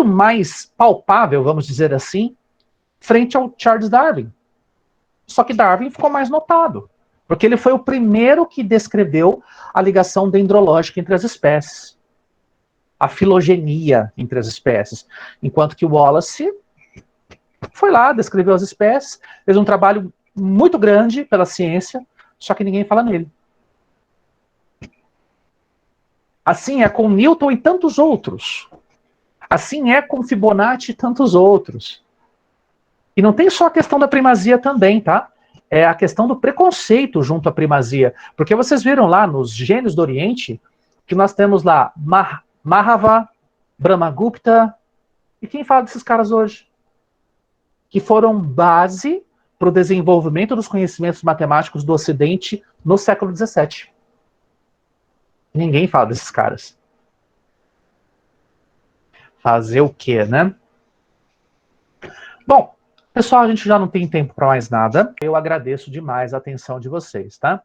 mais palpável, vamos dizer assim, frente ao Charles Darwin. Só que Darwin ficou mais notado, porque ele foi o primeiro que descreveu a ligação dendrológica entre as espécies, a filogenia entre as espécies, enquanto que Wallace foi lá, descreveu as espécies, fez um trabalho muito grande pela ciência, só que ninguém fala nele. Assim é com Newton e tantos outros. Assim é com Fibonacci e tantos outros. E não tem só a questão da primazia também, tá? É a questão do preconceito junto à primazia. Porque vocês viram lá nos Gênios do Oriente que nós temos lá Mahava, Brahmagupta, e quem fala desses caras hoje? Que foram base para o desenvolvimento dos conhecimentos matemáticos do Ocidente no século XVII. Ninguém fala desses caras. Fazer o quê, né? Bom, pessoal, a gente já não tem tempo para mais nada. Eu agradeço demais a atenção de vocês, tá?